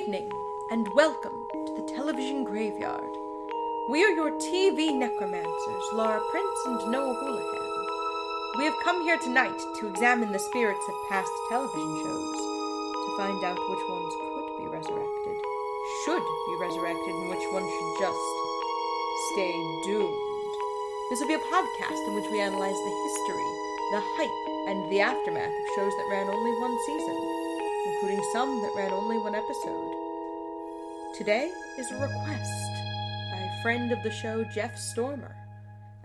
evening, and welcome to the television graveyard. We are your TV necromancers, Laura Prince and Noah Houlihan. We have come here tonight to examine the spirits of past television shows, to find out which ones could be resurrected, should be resurrected, and which ones should just stay doomed. This will be a podcast in which we analyze the history, the hype, and the aftermath of shows that ran only one season, including some that ran only one episode. Today is a request by a friend of the show, Jeff Stormer,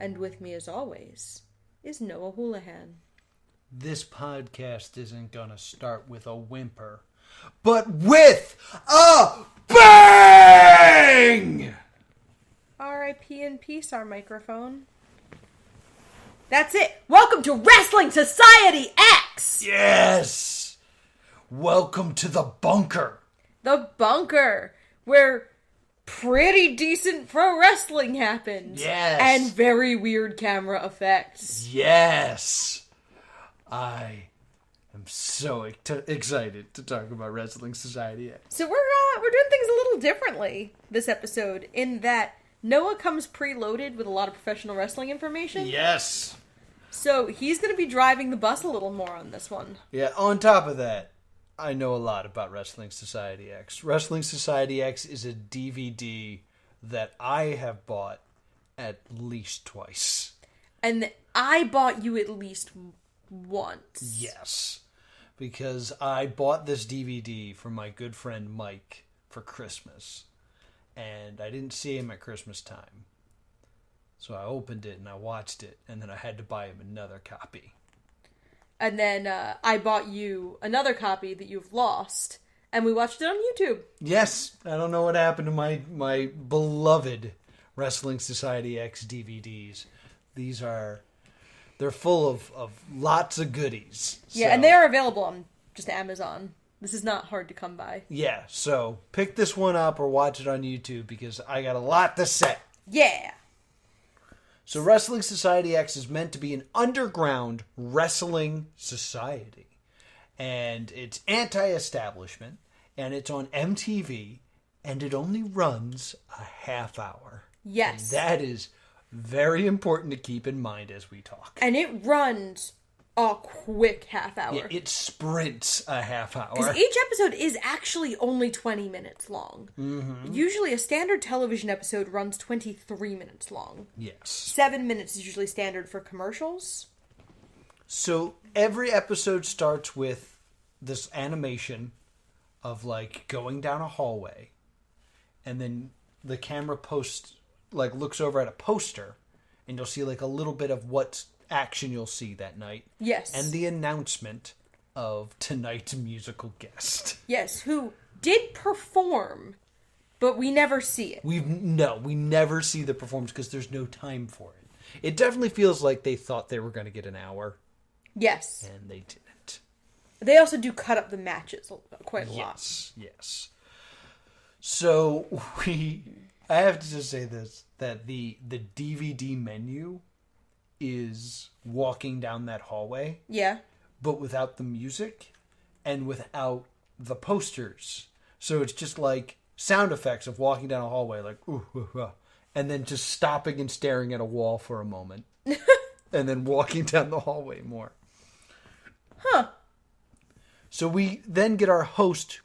and with me as always is Noah Houlihan. This podcast isn't gonna start with a whimper, but with a bang! R.I.P. in peace, our microphone. That's it! Welcome to Wrestling Society X! Yes! Welcome to the bunker. The bunker, where pretty decent pro wrestling happens. Yes. And very weird camera effects. Yes! I am so excited to talk about Wrestling Society X. So we're doing things a little differently this episode, in that Noah comes preloaded with a lot of professional wrestling information. Yes! So he's going to be driving the bus a little more on this one. Yeah, on top of that, I know a lot about Wrestling Society X. Wrestling Society X is a DVD that I have bought at least twice. And I bought you at least once. Yes. Because I bought this DVD from my good friend Mike for Christmas. And I didn't see him at Christmas time. So I opened it and I watched it. And then I had to buy him another copy. And then I bought you another copy that you've lost, and we watched it on YouTube. Yes, I don't know what happened to my beloved Wrestling Society X DVDs. They're full of lots of goodies. Yeah, so, and they are available on just Amazon. This is not hard to come by. Yeah, so pick this one up or watch it on YouTube because I got a lot to say. Yeah! So Wrestling Society X is meant to be an underground wrestling society. And it's anti-establishment, and it's on MTV, and it only runs a half hour. Yes. And that is very important to keep in mind as we talk. And it runs a quick half hour. Yeah, it sprints a half hour. Because each episode is actually only 20 minutes long. Mm-hmm. Usually a standard television episode runs 23 minutes long. Yes. 7 minutes is usually standard for commercials. So every episode starts with this animation of like going down a hallway, and then the camera looks over at a poster, and you'll see like a little bit of what action you'll see that night. Yes. And the announcement of tonight's musical guest. Yes, who did perform, but we never see it. We never see the performance because there's no time for it. It definitely feels like they thought they were going to get an hour. Yes. And they didn't. They also do cut up the matches quite a lot. Yes. So I have to just say this, that the DVD menu is walking down that hallway. Yeah. But without the music and without the posters. So it's just like sound effects of walking down a hallway, like, ooh, ooh, ooh, and then just stopping and staring at a wall for a moment. And then walking down the hallway more. Huh. So we then get our host.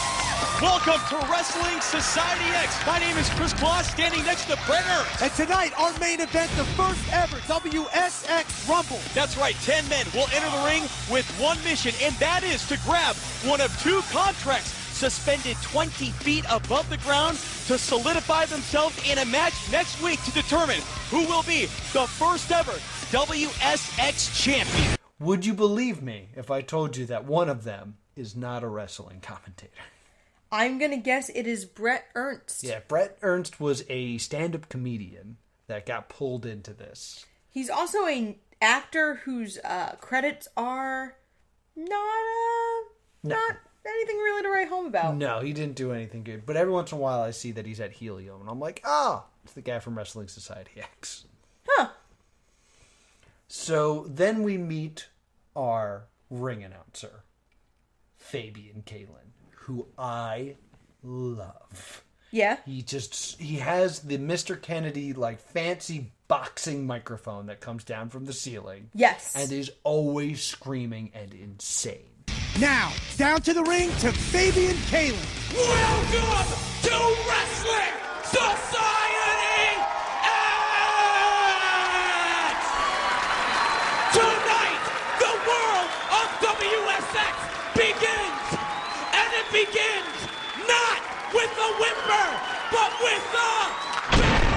Welcome to Wrestling Society X. My name is Chris Claus, standing next to Brett Ernst. And tonight, our main event, the first ever WSX Rumble. That's right, 10 men will enter the ring with one mission, and that is to grab one of two contracts suspended 20 feet above the ground to solidify themselves in a match next week to determine who will be the first ever WSX champion. Would you believe me if I told you that one of them is not a wrestling commentator? I'm going to guess it is Brett Ernst. Yeah, Brett Ernst was a stand-up comedian that got pulled into this. He's also an actor whose credits are not anything really to write home about. No, he didn't do anything good. But every once in a while I see that he's at Helium, and I'm like, it's the guy from Wrestling Society X. Huh. So then we meet our ring announcer, Fabian Kalin, who I love. Yeah. He has the Mr. Kennedy, like, fancy boxing microphone that comes down from the ceiling. Yes. And is always screaming and insane. Now, down to the ring to Fabian Kalin. Welcome to Wrestling Society X! Tonight, the world of WSX begins! And it begins not with a whimper, but with a bang!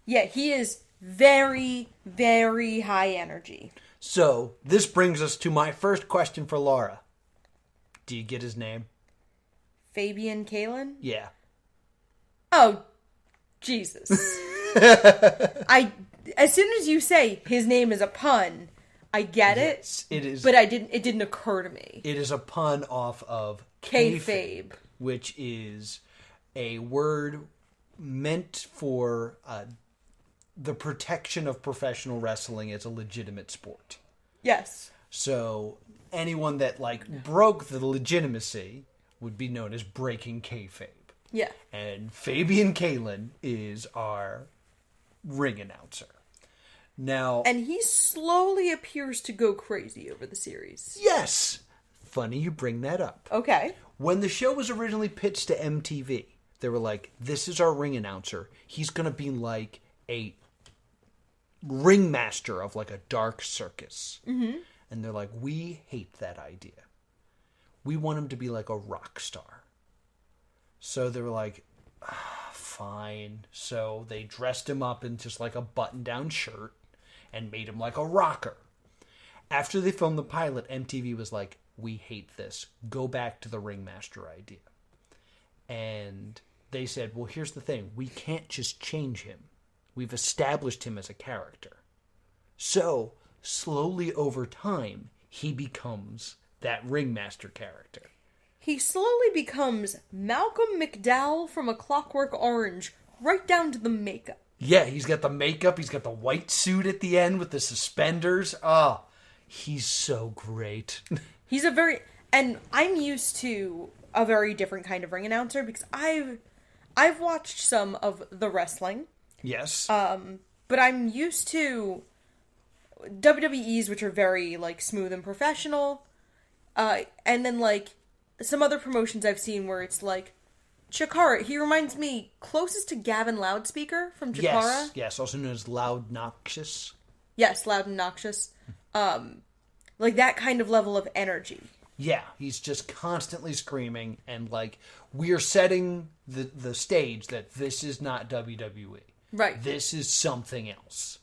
Yeah, he is very, very high energy. So, this brings us to my first question for Laura. Do you get his name? Fabian Kalin? Yeah. Oh, Jesus. As soon as you say his name is a pun, I get Yes, it is. But it didn't occur to me. It is a pun off of Kayfabe. which is a word meant for the protection of professional wrestling as a legitimate sport. Yes. So anyone that broke the legitimacy would be known as breaking kayfabe. Yeah. And Fabian Kalin is our ring announcer. Now, And he slowly appears to go crazy over the series. yes, funny you bring that up. Okay. When the show was originally pitched to MTV, they were like, this is our ring announcer. He's going to be like a ringmaster of like a dark circus. Mm-hmm. And they're like, we hate that idea. We want him to be like a rock star. So they were like, fine. So they dressed him up in just like a button-down shirt and made him like a rocker. After they filmed the pilot, MTV was like, we hate this. Go back to the ringmaster idea. And they said, well, here's the thing. We can't just change him. We've established him as a character. So, slowly over time, he becomes that ringmaster character. He slowly becomes Malcolm McDowell from A Clockwork Orange, right down to the makeup. Yeah, he's got the makeup. He's got the white suit at the end with the suspenders. Oh, he's so great. He's and I'm used to a very different kind of ring announcer because I've watched some of the wrestling. Yes. But I'm used to WWE's, which are very, smooth and professional. And then, some other promotions I've seen where it's Chikara. He reminds me closest to Gavin Loudspeaker from Chikara. Yes, also known as Loud Noxious. Yes, Loud and Noxious. That kind of level of energy. Yeah, he's just constantly screaming, and, we're setting the stage that this is not WWE. Right. This is something else.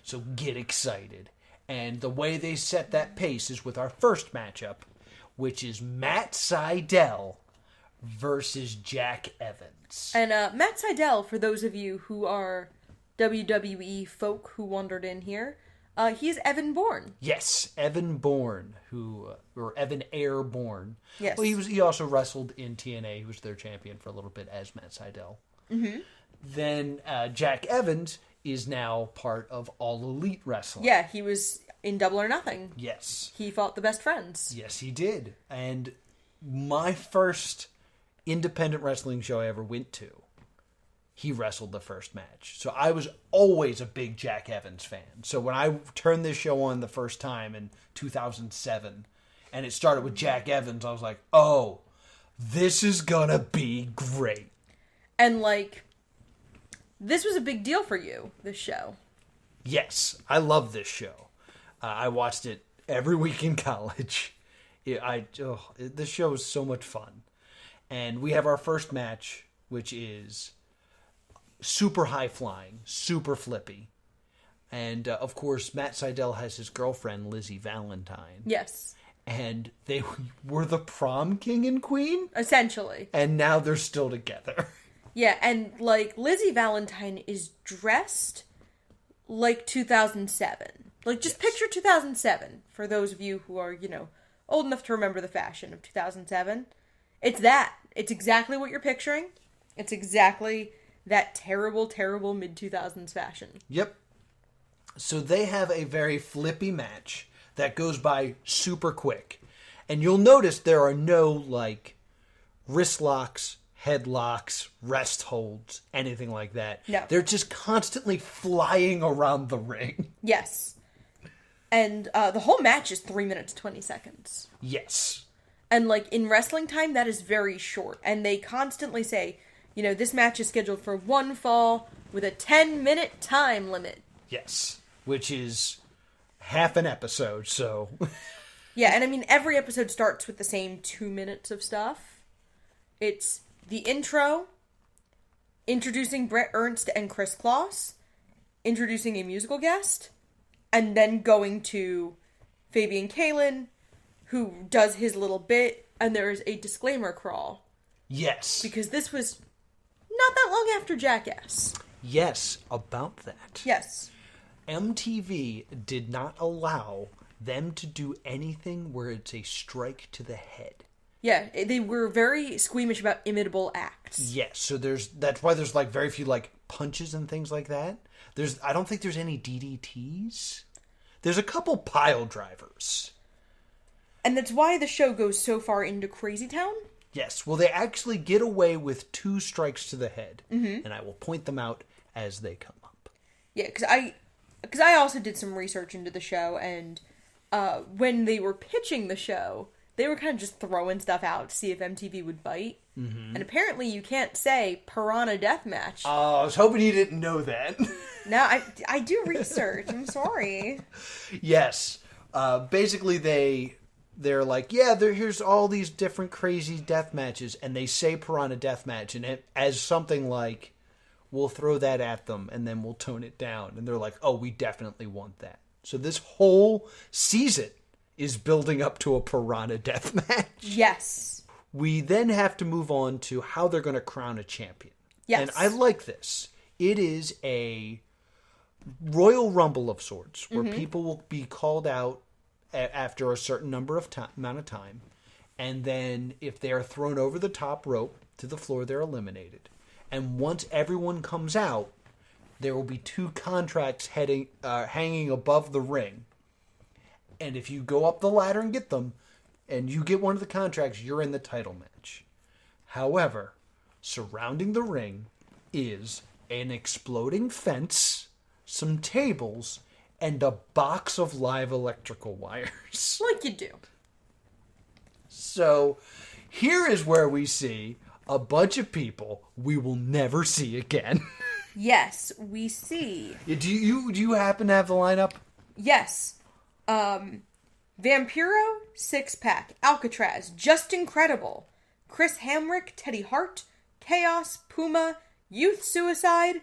So get excited. And the way they set that pace is with our first matchup, which is Matt Sydal versus Jack Evans. And Matt Sydal, for those of you who are WWE folk who wandered in here, he's Evan Bourne. Yes, Evan Bourne, or Evan Airborne. Yes. Well, he also wrestled in TNA. He was their champion for a little bit as Matt Sydal. Mm-hmm. Then Jack Evans is now part of All Elite Wrestling. Yeah, he was in Double or Nothing. Yes. He fought the Best Friends. Yes, he did. And my first independent wrestling show I ever went to, he wrestled the first match. So I was always a big Jack Evans fan. So when I turned this show on the first time in 2007, and it started with Jack Evans, I was like, oh, this is gonna be great. And, this was a big deal for you, this show. Yes, I love this show. I watched it every week in college. This show is so much fun. And we have our first match, which is super high flying, super flippy. And, of course, Matt Sydal has his girlfriend, Lizzie Valentine. Yes. And they were the prom king and queen. Essentially. And now they're still together. Yeah, and, Lizzie Valentine is dressed like 2007. Just picture 2007, for those of you who are, old enough to remember the fashion of 2007. It's that. It's exactly what you're picturing. It's exactly that terrible, terrible mid-2000s fashion. Yep. So they have a very flippy match that goes by super quick. And you'll notice there are no, like, wrist locks, headlocks, rest holds, anything like that. No. They're just constantly flying around the ring. Yes. And the whole match is 3 minutes, 20 seconds. Yes. And, like, in wrestling time, that is very short. And they constantly say, you know, this match is scheduled for one fall with a 10-minute time limit. Yes. Which is half an episode, so... Yeah, and I mean, every episode starts with the same 2 minutes of stuff. It's the intro, introducing Brett Ernst and Chris Kloss, introducing a musical guest, and then going to Fabian Kalin, who does his little bit, and there is a disclaimer crawl. Yes. Because this was not that long after Jackass. Yes, about that. Yes. MTV did not allow them to do anything where it's a strike to the head. Yeah, they were very squeamish about imitable acts. Yes, so that's why there's like very few like punches and things like that. I don't think there's any DDTs. There's a couple pile drivers. And that's why the show goes so far into Crazy Town. Yes, well they actually get away with 2 strikes to the head. Mm-hmm. And I will point them out as they come up. Yeah, because I also did some research into the show, and when they were pitching the show, they were kind of just throwing stuff out to see if MTV would bite. Mm-hmm. And apparently you can't say Piranha Death Match. I was hoping you didn't know that. No, I do research. I'm sorry. Yes. Basically they're like, yeah, here's all these different crazy death matches, and they say Piranha Death Match, and it as something like, we'll throw that at them, and then we'll tone it down. And they're like, oh, we definitely want that. So this whole season is building up to a Piranha Death Match. Yes. We then have to move on to how they're going to crown a champion. Yes. And I like this. It is a Royal Rumble of sorts, where people will be called out after a certain number of amount of time. And then if they are thrown over the top rope to the floor, they're eliminated. And once everyone comes out, there will be 2 contracts hanging above the ring. And if you go up the ladder and get them, and you get one of the contracts, you're in the title match. However, surrounding the ring is an exploding fence, some tables, and a box of live electrical wires. Like you do. So, here is where we see a bunch of people we will never see again. Yes, we see. Do you happen to have the lineup? Yes. Vampiro, Six Pack, Alcatraz, Just Incredible, Chris Hamrick, Teddy Hart, Chaos, Puma, Youth Suicide,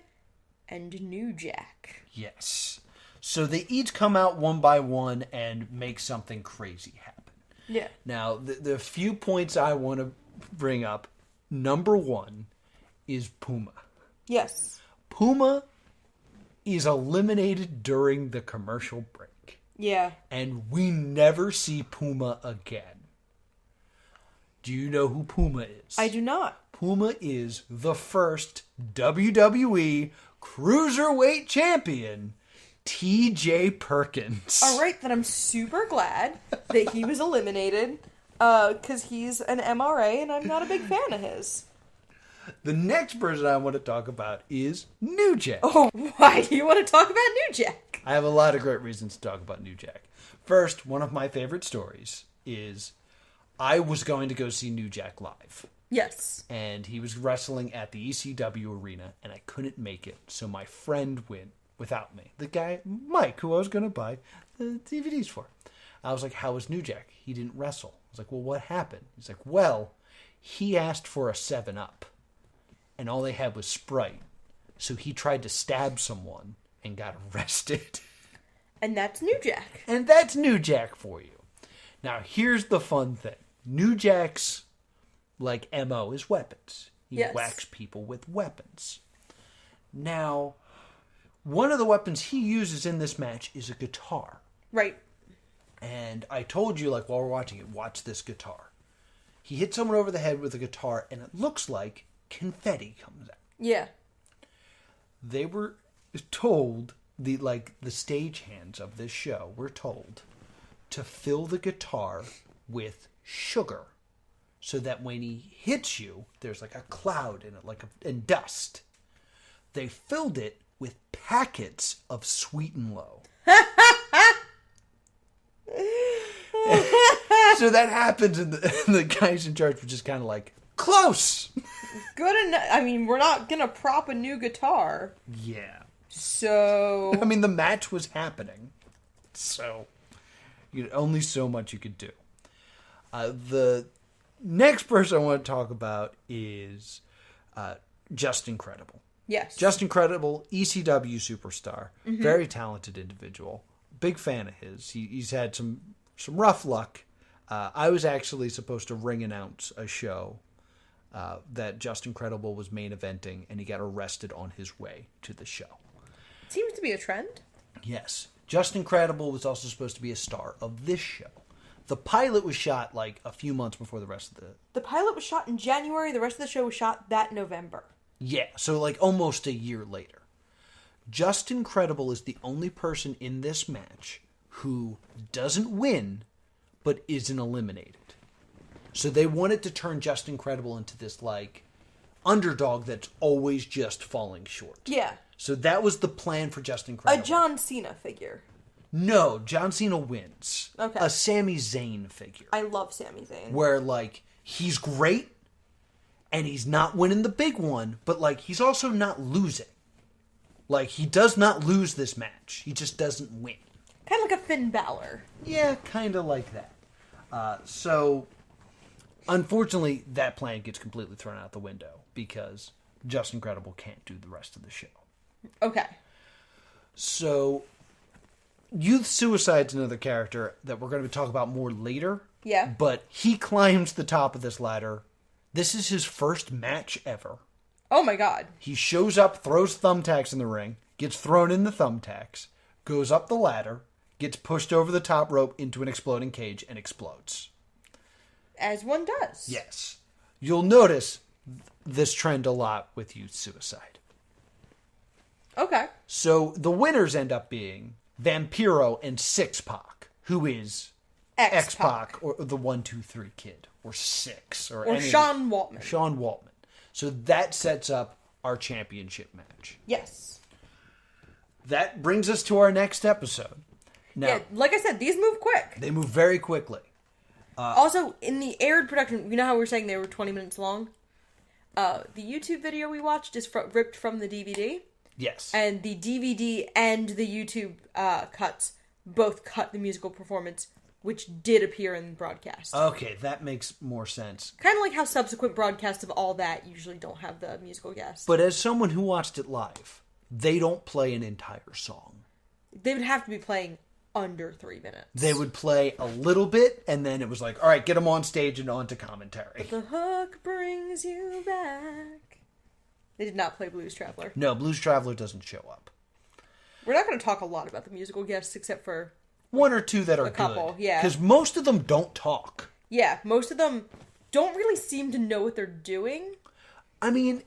and New Jack. Yes. So they each come out one by one and make something crazy happen. Yeah. Now, the few points I want to bring up, number 1 is Puma. Yes. Puma is eliminated during the commercial break. Yeah. And we never see Puma again. Do you know who Puma is? I do not. Puma is the first WWE Cruiserweight Champion, T.J. Perkins. All right, then I'm super glad that he was eliminated, because he's an MRA and I'm not a big fan of his. The next person I want to talk about is New Jack. Oh, why do you want to talk about New Jack? I have a lot of great reasons to talk about New Jack. First, one of my favorite stories is I was going to go see New Jack live. Yes. And he was wrestling at the ECW arena, and I couldn't make it, so my friend went without me. The guy, Mike, who I was going to buy the DVDs for. I was like, how was New Jack? He didn't wrestle. I was like, well, what happened? He's like, well, he asked for a 7-Up, and all they had was Sprite. So he tried to stab someone and got arrested. And that's New Jack. And that's New Jack for you. Now, here's the fun thing. New Jack's, MO is weapons. He whacks people with weapons. Now, one of the weapons he uses in this match is a guitar. Right. And I told you, while we're watching it, watch this guitar. He hits someone over the head with a guitar, and it looks like confetti comes out. Yeah. They were told, the stagehands of this show were told to fill the guitar with sugar, so that when he hits you, there's like a cloud in it, and dust. They filled it with packets of Sweet and Low. So that happens, and the guys in charge were just kind of like, close! Good enough. I mean, we're not gonna prop a new guitar. Yeah. So... I mean, the match was happening. So, only so much you could do. The next person I want to talk about is Just Incredible. Yes. Just Incredible, ECW superstar. Mm-hmm. Very talented individual. Big fan of his. He's had some rough luck. I was actually supposed to ring announce a show that Just Incredible was main eventing, and he got arrested on his way to the show. It seems to be a trend. Yes. Just Incredible was also supposed to be a star of this show. The pilot was shot like a few months before the rest of the... The pilot was shot in January. The rest of the show was shot that November. Yeah, so like almost a year later. Just Incredible is the only person in this match who doesn't win, but isn't eliminated. So they wanted to turn Just Incredible into this like underdog that's always just falling short. Yeah. So that was the plan for Just Incredible. A John Cena figure. No, John Cena wins. Okay. A Sami Zayn figure. I love Sami Zayn. Where, like, he's great, and he's not winning the big one, but, like, he's also not losing. Like, he does not lose this match. He just doesn't win. Kind of like a Finn Balor. Yeah, kind of like that. So, unfortunately, that plan gets completely thrown out the window, because Just Incredible can't do the rest of the show. Okay. So, Youth Suicide's another character that we're going to talk about more later. Yeah. But he climbs the top of this ladder. This is his first match ever. Oh my god. He shows up, throws thumbtacks in the ring, gets thrown in the thumbtacks, goes up the ladder, gets pushed over the top rope into an exploding cage, and explodes. As one does. Yes. You'll notice this trend a lot with Youth Suicide. Okay. So the winners end up being Vampiro and Six Pac, who is X-Pac, or the 1-2-3 Kid, or Six, or Sean Waltman. Sean Waltman. So that sets up our championship match. Yes. That brings us to our next episode. Now, Yeah, like I said, these move quick. they move very quickly. Also, in the aired production, you know how we were saying they were 20 minutes long? The YouTube video we watched is ripped from the DVD. Yes. And the DVD and the YouTube cuts both cut the musical performance, which did appear in the broadcast. Okay, that makes more sense. Kind of like how subsequent broadcasts of all that usually don't have the musical guest. But as someone who watched it live, they don't play an entire song. They would have to be playing under 3 minutes. They would play a little bit, and then it was like, all right, get them on stage and on to commentary. But the hook brings you back. They did not play Blues Traveler. No, Blues Traveler doesn't show up. We're not going to talk a lot about the musical guests except for One or two that are a couple, good. yeah. Because most of them don't talk. Yeah, most of them don't really seem to know what they're doing. I mean,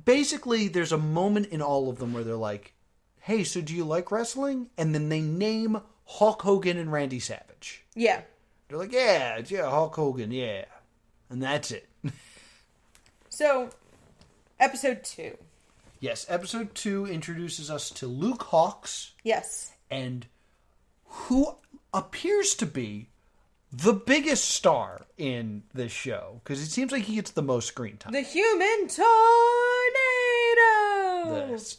basically, there's a moment in all of them where they're like, hey, so do you like wrestling? And then they name Hulk Hogan and Randy Savage. Yeah. They're like, yeah, Hulk Hogan, yeah. And that's it. So, episode 2. Yes, episode 2 introduces us to Luke Hawx. Yes. And who appears to be the biggest star in this show. Because it seems like he gets the most screen time. The Human Tornado!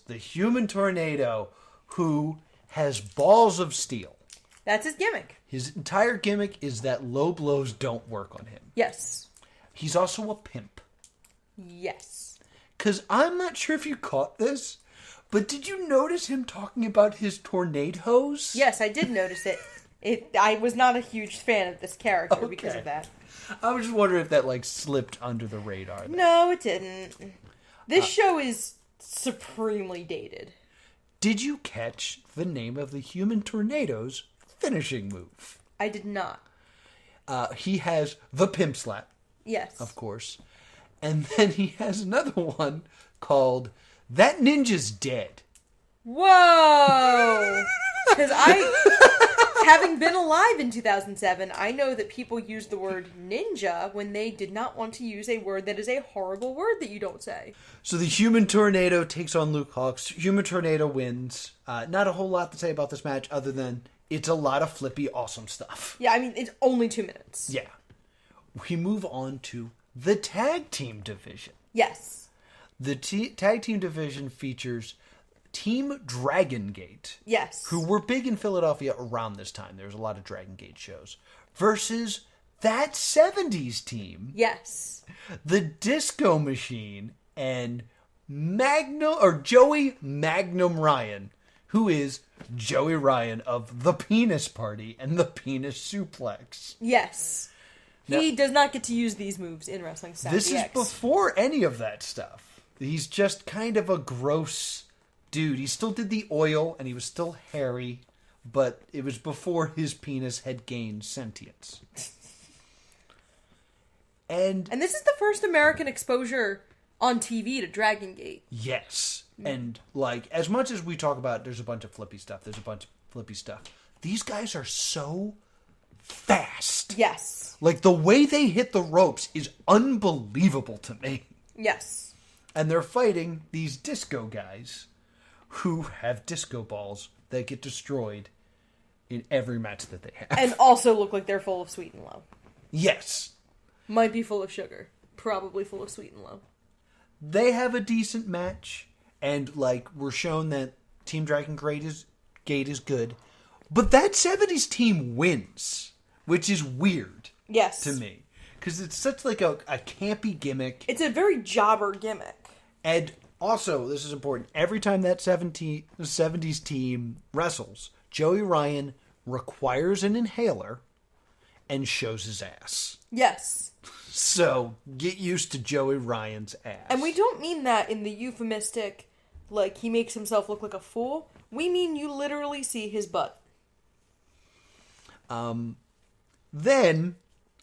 The Human Tornado, who has balls of steel. That's his gimmick. His entire gimmick is that low blows don't work on him. Yes. He's also a pimp. Yes. Because I'm not sure if you caught this, but did you notice him talking about his tornadoes? Yes, I did notice it. I was not a huge fan of this character because of that. I was just wondering if that, slipped under the radar. No, it didn't. This show is supremely dated. Did you catch the name of the Human Tornado's finishing move? I did not. He has the pimp slap. Yes. Of course. And then he has another one called That Ninja's Dead. Whoa! Because I Having been alive in 2007, I know that people used the word ninja when they did not want to use a word that is a horrible word that you don't say. So the Human Tornado takes on Luke Hawx. Human Tornado wins. Not a whole lot to say about this match other than it's a lot of flippy, awesome stuff. Yeah, I mean, it's only 2 minutes. Yeah. We move on to the tag team division. Yes. The tag team division features Team Dragon Gate. Yes. Who were big in Philadelphia around this time. There was a lot of Dragon Gate shows. Versus that 70s team. Yes. The Disco Machine and Joey Magnum Ryan, who is Joey Ryan of the Penis Party and the Penis Suplex. Yes. Now, he does not get to use these moves in Wrestling Society This is before any of that stuff. He's just kind of a gross dude. He still did the oil and he was still hairy, but it was before his penis had gained sentience. And this is the first American exposure on TV to Dragon Gate. Yes. And, like, as much as we talk about there's a bunch of flippy stuff, these guys are so fast. Yes. Like, the way they hit the ropes is unbelievable to me. Yes. And they're fighting these disco guys who have disco balls that get destroyed in every match that they have. And also look like they're full of sweet and low. Yes. Might be full of sugar. Probably full of sweet and low. They have a decent match. And, like, we're shown that Team Dragon Gate is good. But that 70s team wins. Which is weird. Yes. To me. Because it's such, like, a campy gimmick. It's a very jobber gimmick. And also, this is important, every time that 70s team wrestles, Joey Ryan requires an inhaler and shows his ass. Yes. So, get used to Joey Ryan's ass. And we don't mean that in the euphemistic, like, he makes himself look like a fool. We mean you literally see his butt. Then,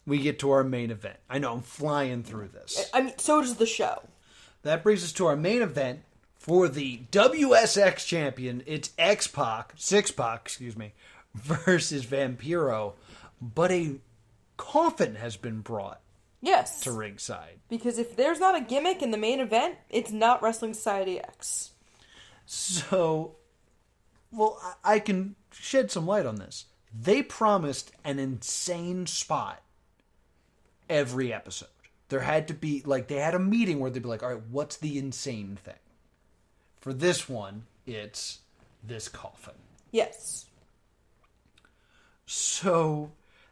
we get to our main event. I know, I'm flying through this. I mean, so does the show. That brings us to our main event for the WSX champion. It's Six-Pac, versus Vampiro. But a coffin has been brought. Yes. To ringside. Because if there's not a gimmick in the main event, it's not Wrestling Society X. So, well, I can shed some light on this. They promised an insane spot every episode. There had to be, like, they had a meeting where they'd be like, all right, what's the insane thing? For this one, it's this coffin. Yes. So,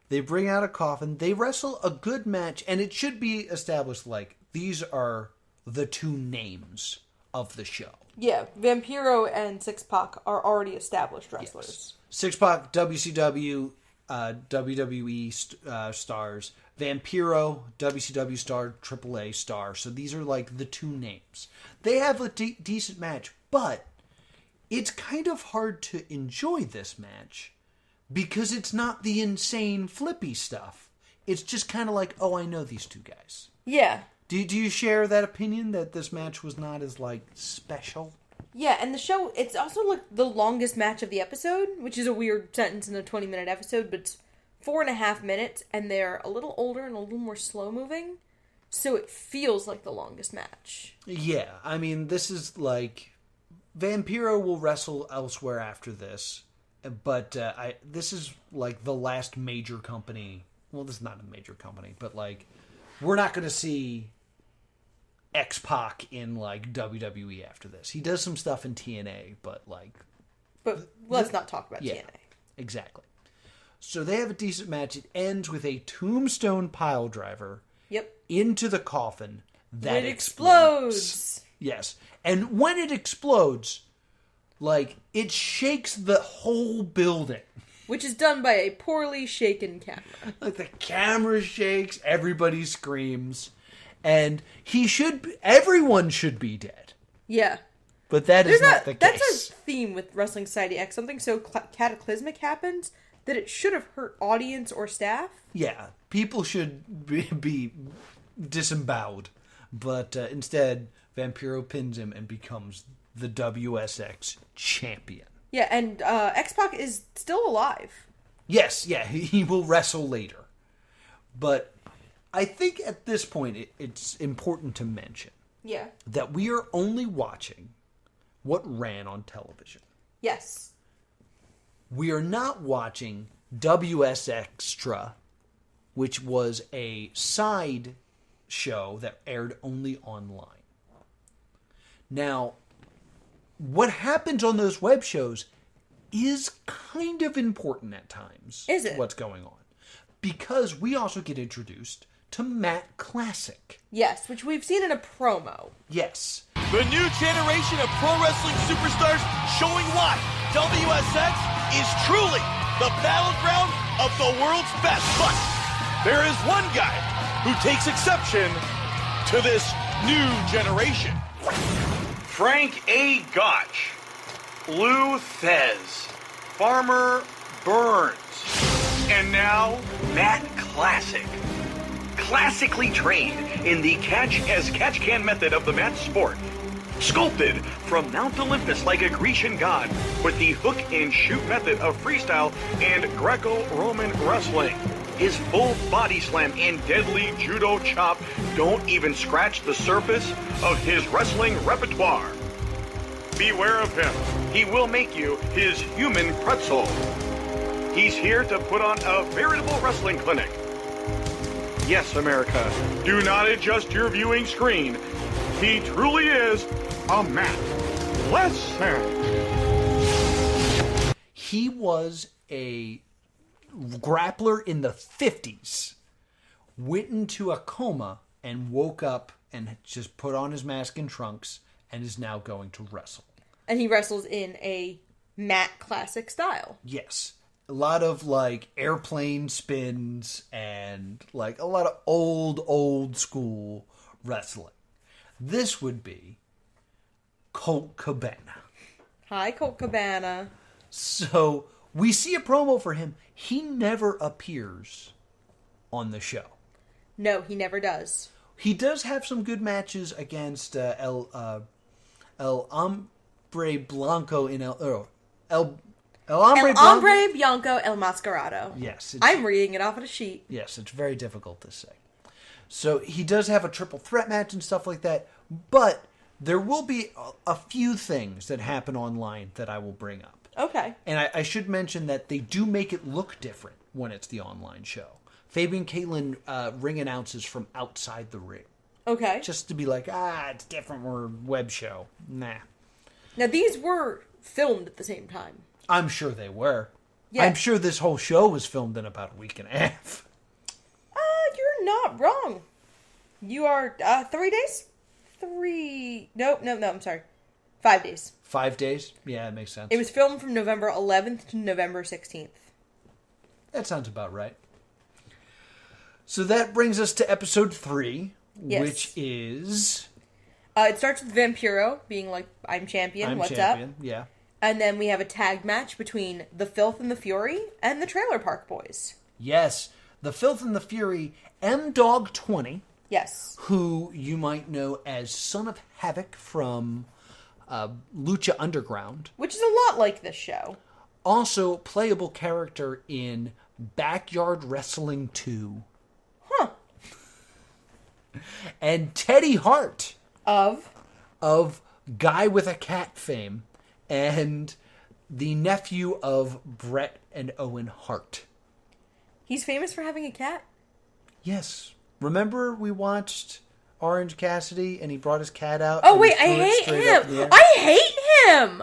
they bring out a coffin. They wrestle a good match, and it should be established, like, these are the two names of the show. Yeah, Vampiro and Six-Pac are already established wrestlers. Yes. Six-Pac, WCW, WWE stars. Vampiro, WCW star, AAA star. So these are like the two names. They have a decent match, but it's kind of hard to enjoy this match because it's not the insane flippy stuff. It's just kind of like, oh, I know these two guys. Yeah. Do you share that opinion that this match was not as, like, special? Yeah, and the show, it's also like the longest match of the episode, which is a weird sentence in a 20-minute episode, but it's 4.5 minutes, and they're a little older and a little more slow-moving, so it feels like the longest match. Yeah, I mean, this is like... Vampiro will wrestle elsewhere after this, but this is like the last major company... Well, this is not a major company, but, like, we're not going to see X-Pac in, like, WWE after this. He does some stuff in TNA, but, like... But let's not talk about TNA. Exactly. So they have a decent match. It ends with a tombstone pile driver into the coffin that explodes. Yes. And when it explodes, like, it shakes the whole building. Which is done by a poorly shaken camera. Like, the camera shakes, everybody screams, and everyone should be dead. Yeah. But that is not the case. That's a theme with Wrestling Society X. Something so cataclysmic happens that it should have hurt audience or staff. Yeah, people should be disemboweled. But instead, Vampiro pins him and becomes the WSX champion. Yeah, and X-Pac is still alive. Yes, yeah, he will wrestle later. But I think at this point it's important to mention that we are only watching what ran on television. Yes. We are not watching WS Extra, which was a side show that aired only online. Now, what happens on those web shows is kind of important at times. Is it? What's going on. Because we also get introduced to Matt Classic. Yes, which we've seen in a promo. Yes. The new generation of pro wrestling superstars showing why WSX is truly the battleground of the world's best. But there is one guy who takes exception to this new generation. Frank A. Gotch, Lou Thez, Farmer Burns, and now Matt Classic. Classically trained in the catch-as-catch-can method of the match sport. Sculpted from Mount Olympus like a Grecian god with the hook-and-shoot method of freestyle and Greco-Roman wrestling. His full body slam and deadly judo chop don't even scratch the surface of his wrestling repertoire. Beware of him. He will make you his human pretzel. He's here to put on a veritable wrestling clinic. Yes, America, do not adjust your viewing screen. He truly is a Matt Classic. He was a grappler in the 50s, went into a coma and woke up and just put on his mask and trunks and is now going to wrestle. And he wrestles in a Matt Classic style. Yes. A lot of like airplane spins and like a lot of old school wrestling. This would be Colt Cabana. Hi, Colt Cabana. So we see a promo for him. He never appears on the show. No, he never does. He does have some good matches against El Hombre Blanco in El Hombre Bianco El Mascarado. Yes. I'm reading it off of a sheet. Yes, it's very difficult to say. So he does have a triple threat match and stuff like that, but there will be a few things that happen online that I will bring up. Okay. And I should mention that they do make it look different when it's the online show. Fabian Caitlin ring announces from outside the ring. Okay. Just to be like, it's different, we're a web show. Nah. Now, these were filmed at the same time. I'm sure they were. Yeah. I'm sure this whole show was filmed in about a week and a half. You're not wrong. You are 3 days? No, I'm sorry. 5 days. 5 days? Yeah, that makes sense. It was filmed from November 11th to November 16th. That sounds about right. So that brings us to episode 3, yes. which is... it starts with Vampiro being like, I'm champion, what's champion. up? Yeah. And then we have a tag match between The Filth and the Fury and the Trailer Park Boys. Yes. The Filth and the Fury, M-Dog 20. Yes. Who you might know as Son of Havoc from Lucha Underground. Which is a lot like this show. Also, playable character in Backyard Wrestling 2. Huh. And Teddy Hart. Of Guy with a Cat fame. And the nephew of Bret and Owen Hart. He's famous for having a cat? Yes. Remember we watched Orange Cassidy and he brought his cat out? Oh, wait, I hate him. I hate him.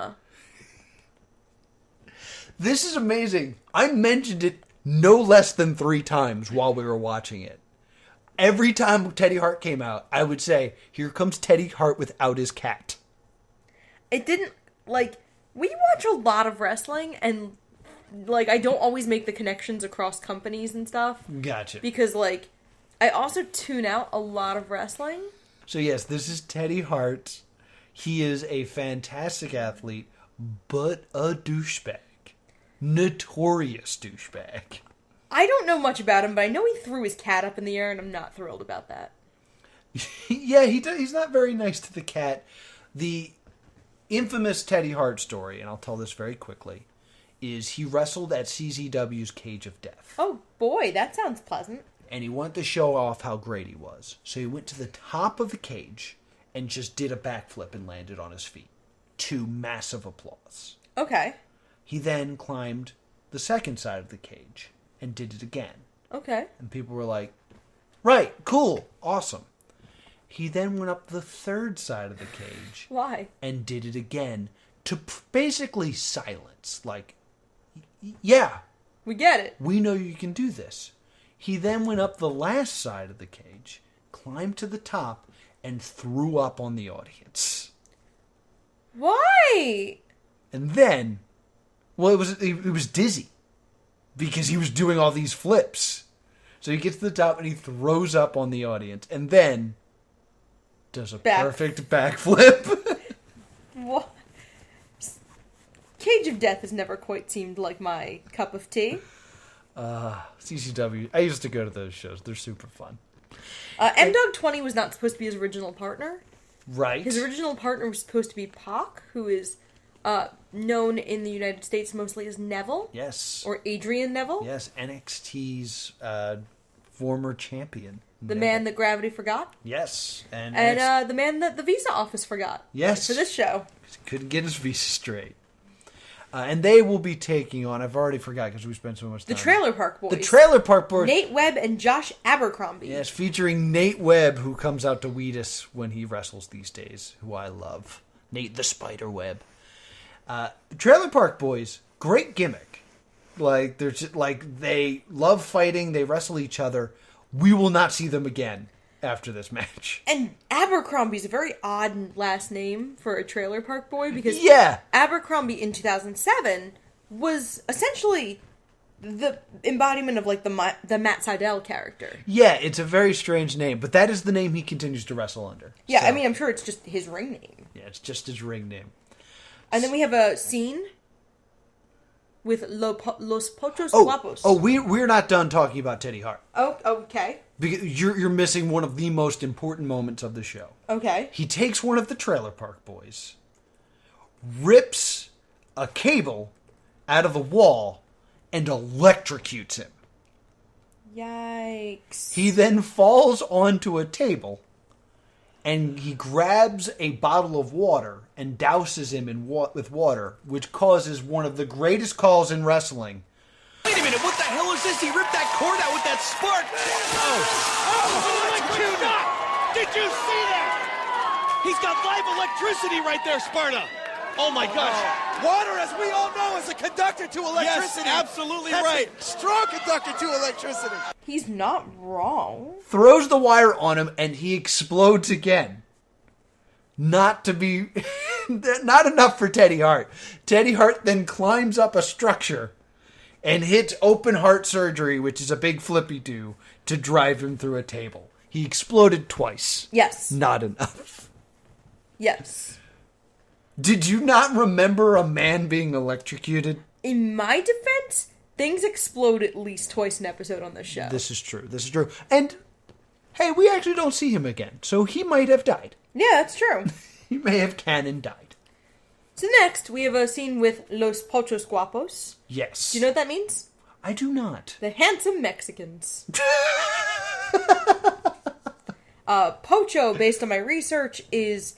This is amazing. I mentioned it no less than 3 times while we were watching it. Every time Teddy Hart came out, I would say, here comes Teddy Hart without his cat. It didn't, like, we watch a lot of wrestling, and, like, I don't always make the connections across companies and stuff. Gotcha. Because, like, I also tune out a lot of wrestling. So, yes, this is Teddy Hart. He is a fantastic athlete, but a douchebag. Notorious douchebag. I don't know much about him, but I know he threw his cat up in the air, and I'm not thrilled about that. Yeah, he's not very nice to the cat. The infamous Teddy Hart story, and I'll tell this very quickly, is he wrestled at CZW's Cage of Death. Oh, boy, that sounds pleasant. And he wanted to show off how great he was. So he went to the top of the cage and just did a backflip and landed on his feet. To massive applause. Okay. He then climbed the second side of the cage and did it again. Okay. And people were like, right, cool, awesome. He then went up the third side of the cage. Why? And did it again to basically silence. Like, yeah. We get it. We know you can do this. He then went up the last side of the cage, climbed to the top, and threw up on the audience. Why? And then, well, he was dizzy because he was doing all these flips. So he gets to the top and he throws up on the audience, and then does a perfect backflip. What? Cage of Death has never quite seemed like my cup of tea. CCW. I used to go to those shows. They're super fun. M-Dog 20 was not supposed to be his original partner. Right. His original partner was supposed to be Pac, who is known in the United States mostly as Neville. Yes. Or Adrian Neville. Yes, NXT's former champion. The Neville. man that Gravity forgot. Yes. And the man that the visa office forgot. Yes. For this show. Couldn't get his visa straight. And they will be taking on, I've already forgot because we spent so much time. The Trailer Park Boys. The Trailer Park Boys. Nate Webb and Josh Abercrombie. Yes, featuring Nate Webb, who comes out to weed us when he wrestles these days, who I love. Nate the Spider Web. Trailer Park Boys, great gimmick. Like, they're just, like, they love fighting, they wrestle each other. We will not see them again after this match. And Abercrombie's a very odd last name for a Trailer Park Boy because Abercrombie in 2007 was essentially the embodiment of like the Matt Sydal character. Yeah, it's a very strange name, but that is the name he continues to wrestle under. Yeah, so. I mean, I'm sure it's just his ring name. Yeah, it's just his ring name. And then we have a scene with Los Pochos Guapos. Oh, we're not done talking about Teddy Hart. Oh, okay. Because you're missing one of the most important moments of the show. Okay. He takes one of the Trailer Park Boys, rips a cable out of the wall, and electrocutes him. Yikes. He then falls onto a table, and he grabs a bottle of water and douses him with water, which causes one of the greatest calls in wrestling. Wait a minute, what the hell is this? He ripped that cord out with that spark. Did you see that? He's got live electricity right there, Sparta. Oh my gosh. Water, as we all know, is a conductor to electricity. Yes, absolutely That's right. a strong conductor to electricity. He's not wrong. Throws the wire on him, and he explodes again. Not enough for Teddy Hart. Teddy Hart then climbs up a structure and hits open heart surgery, which is a big flippy-do, to drive him through a table. He exploded twice. Yes. Not enough. Yes. Did you not remember a man being electrocuted? In my defense, things explode at least twice an episode on this show. This is true. This is true. And, hey, we actually don't see him again, so he might have died. Yeah, that's true. He may have canon died. So next, we have a scene with Los Pochos Guapos. Yes. Do you know what that means? I do not. The handsome Mexicans. Pocho, based on my research, is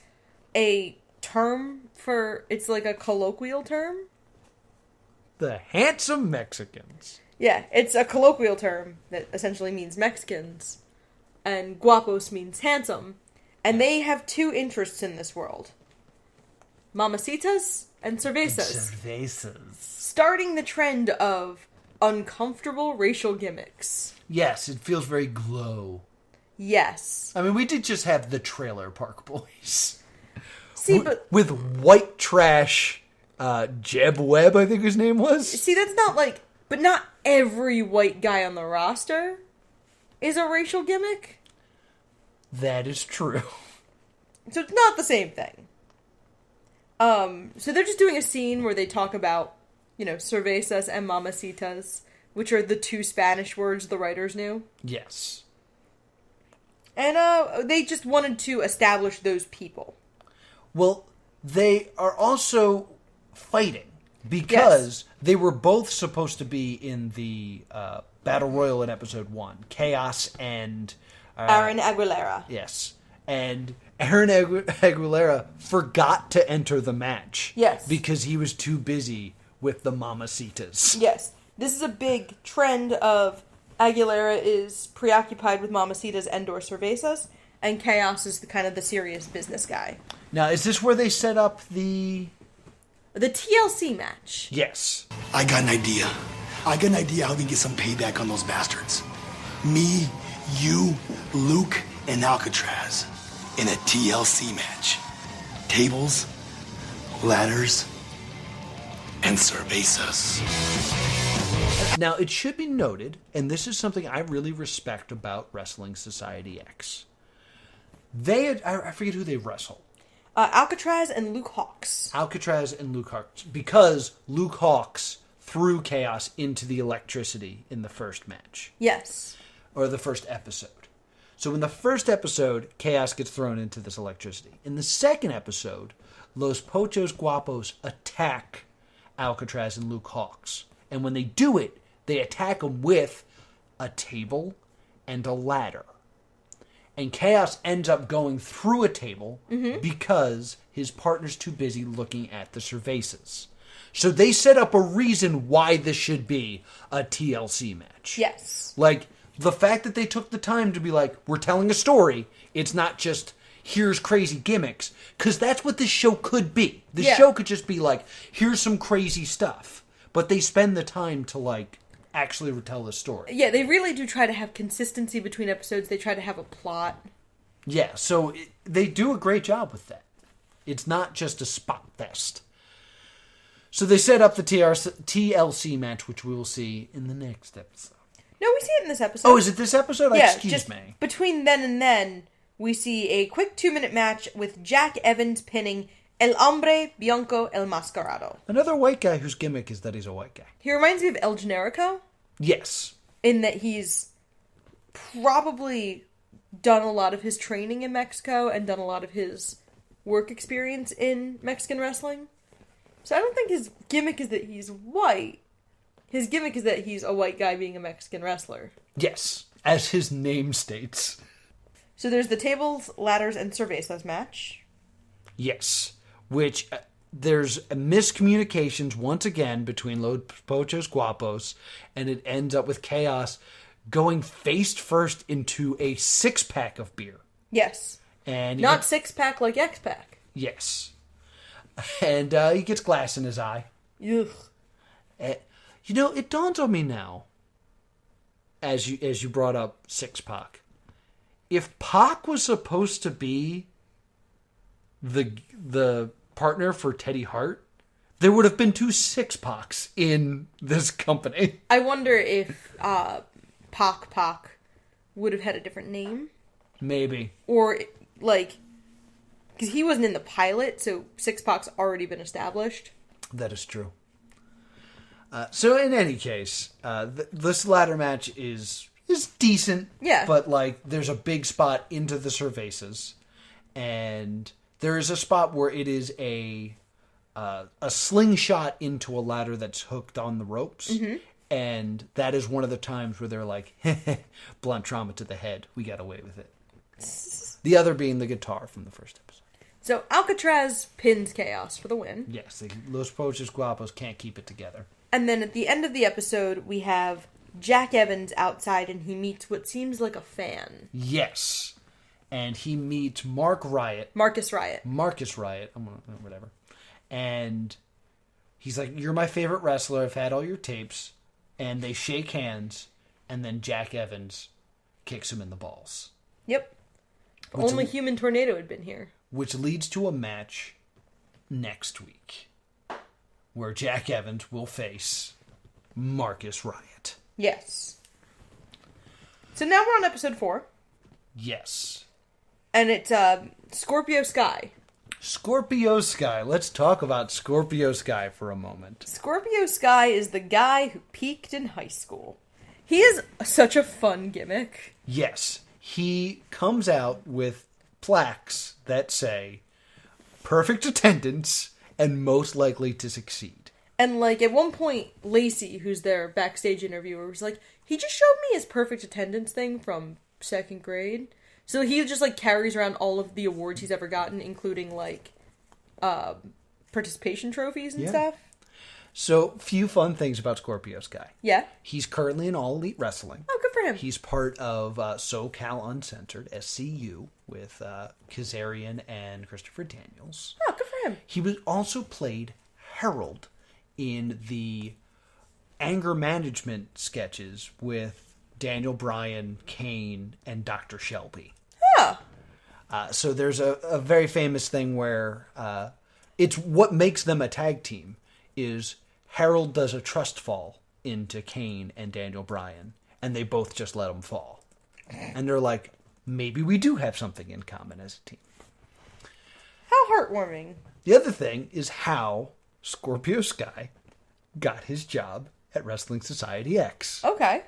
a term for... It's like a colloquial term. The handsome Mexicans. Yeah, it's a colloquial term that essentially means Mexicans. And guapos means handsome. And they have two interests in this world. Mamacitas and cervezas. Starting the trend of uncomfortable racial gimmicks. Yes, it feels very glow. Yes. I mean, we did just have the Trailer Park Boys. See, but... With white trash, Jeb Webb, I think his name was. See, that's not like... But not every white guy on the roster is a racial gimmick. That is true. So it's not the same thing. So they're just doing a scene where they talk about, cervezas and mamacitas, which are the two Spanish words the writers knew. Yes. And they just wanted to establish those people. Well, they are also fighting. because they were both supposed to be in the Battle Royal in episode 1. Chaos and... Aaron Aguilera. Yes. And Aaron Aguilera forgot to enter the match. Yes. Because he was too busy with the Mamacitas. Yes. This is a big trend of Aguilera is preoccupied with Mamacitas and/or Cervezas, and Chaos is the serious business guy. Now, is this where they set up the TLC match? Yes. I got an idea. I got an idea how we can get some payback on those bastards. Me, you, Luke, and Alcatraz in a TLC match. Tables, ladders, and cervezas. Now, it should be noted, and this is something I really respect about Wrestling Society X. I forget who they wrestle. Alcatraz and Luke Hawx. Alcatraz and Luke Hawx. Because Luke Hawx threw Chaos into the electricity in the first match. Yes. Or the first episode. So in the first episode, Chaos gets thrown into this electricity. In the second episode, Los Pochos Guapos attack Alcatraz and Luke Hawx. And when they do it, they attack them with a table and a ladder. And Chaos ends up going through a table because his partner's too busy looking at the cervezas. So they set up a reason why this should be a TLC match. Yes. Like, the fact that they took the time to be like, we're telling a story, it's not just, here's crazy gimmicks. Because that's what this show could be. The show could just be like, here's some crazy stuff. But they spend the time to, actually retell the story. Yeah, they really do try to have consistency between episodes. They try to have a plot. Yeah, so they do a great job with that. It's not just a spot fest. So they set up the TLC match, which we will see in the next episode. No, we see it in this episode. Oh, is it this episode? Yeah, Excuse me. Between then and then, we see a quick 2-minute match with Jack Evans pinning El Hombre Bianco El Mascarado. Another white guy whose gimmick is that he's a white guy. He reminds me of El Generico. Yes. In that he's probably done a lot of his training in Mexico and done a lot of his work experience in Mexican wrestling. So I don't think his gimmick is that he's white. His gimmick is that he's a white guy being a Mexican wrestler. Yes, as his name states. So there's the tables, ladders, and cervezas match. Yes, which there's miscommunications once again between Los Pochos Guapos, and it ends up with Chaos going face first into a 6-pack of beer. Yes. And not 6-pack like X-pack. Yes. And he gets glass in his eye. Ugh. It dawns on me now, as you brought up 6-pack. If Pac was supposed to be the partner for Teddy Hart, there would have been 2 6-packs in this company. I wonder if Pac would have had a different name. Maybe. Or, because he wasn't in the pilot, so 6-pac's already been established. That is true. So in any case, this ladder match is decent. Yeah. But, there's a big spot into the cervezas. And there is a spot where it is a slingshot into a ladder that's hooked on the ropes. Mm-hmm. And that is one of the times where they're like, blunt trauma to the head. We got away with it. The other being the guitar from the first episode. So Alcatraz pins Chaos for the win. Yes, Los Pochos Guapos can't keep it together. And then at the end of the episode, we have Jack Evans outside, and he meets what seems like a fan. Yes. And he meets Marcus Riot. Whatever. And he's like, you're my favorite wrestler. I've had all your tapes. And they shake hands. And then Jack Evans kicks him in the balls. Yep. Only Human Tornado had been here. Which leads to a match next week. Where Jack Evans will face Marcus Riot. Yes. So now we're on episode 4. Yes. And it's Scorpio Sky. Scorpio Sky. Let's talk about Scorpio Sky for a moment. Scorpio Sky is the guy who peaked in high school. He is such a fun gimmick. Yes. He comes out with plaques that say perfect attendance and most likely to succeed. And, like, at one point, Lacey, who's their backstage interviewer, was like, he just showed me his perfect attendance thing from 2nd grade. So he just, like, carries around all of the awards he's ever gotten, including, like, participation trophies and stuff. So, few fun things about Scorpio Sky. Yeah. He's currently in All Elite Wrestling. Oh, good for him. He's part of SoCal Uncensored, SCU, with Kazarian and Christopher Daniels. Oh, good for him. He was also played Harold in the anger management sketches with Daniel Bryan, Kane, and Dr. Shelby. Oh. So there's a very famous thing where it's what makes them a tag team is Harold does a trust fall into Kane and Daniel Bryan, and they both just let him fall. And they're like, maybe we do have something in common as a team. How heartwarming. The other thing is how Scorpio Sky got his job at Wrestling Society X. Okay.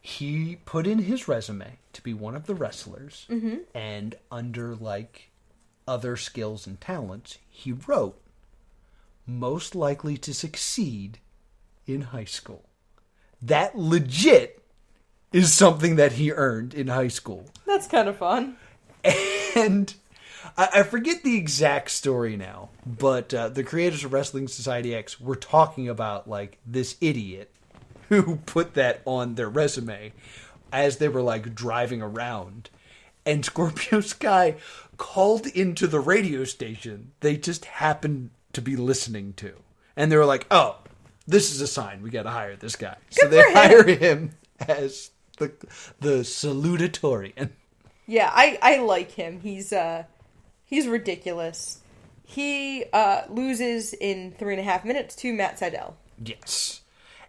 He put in his resume to be one of the wrestlers, and under, like, other skills and talents, he wrote, most likely to succeed in high school. That legit is something that he earned in high school. That's kind of fun. And I forget the exact story now, but the creators of Wrestling Society X were talking about, like, this idiot who put that on their resume as they were, like, driving around. And Scorpio Sky called into the radio station they just happened to be listening to. And they were like, oh, this is a sign. We got to hire this guy. So they hire him as the salutatorian. Yeah, I like him. He's ridiculous. He loses in 3.5 minutes to Matt Sydal. Yes.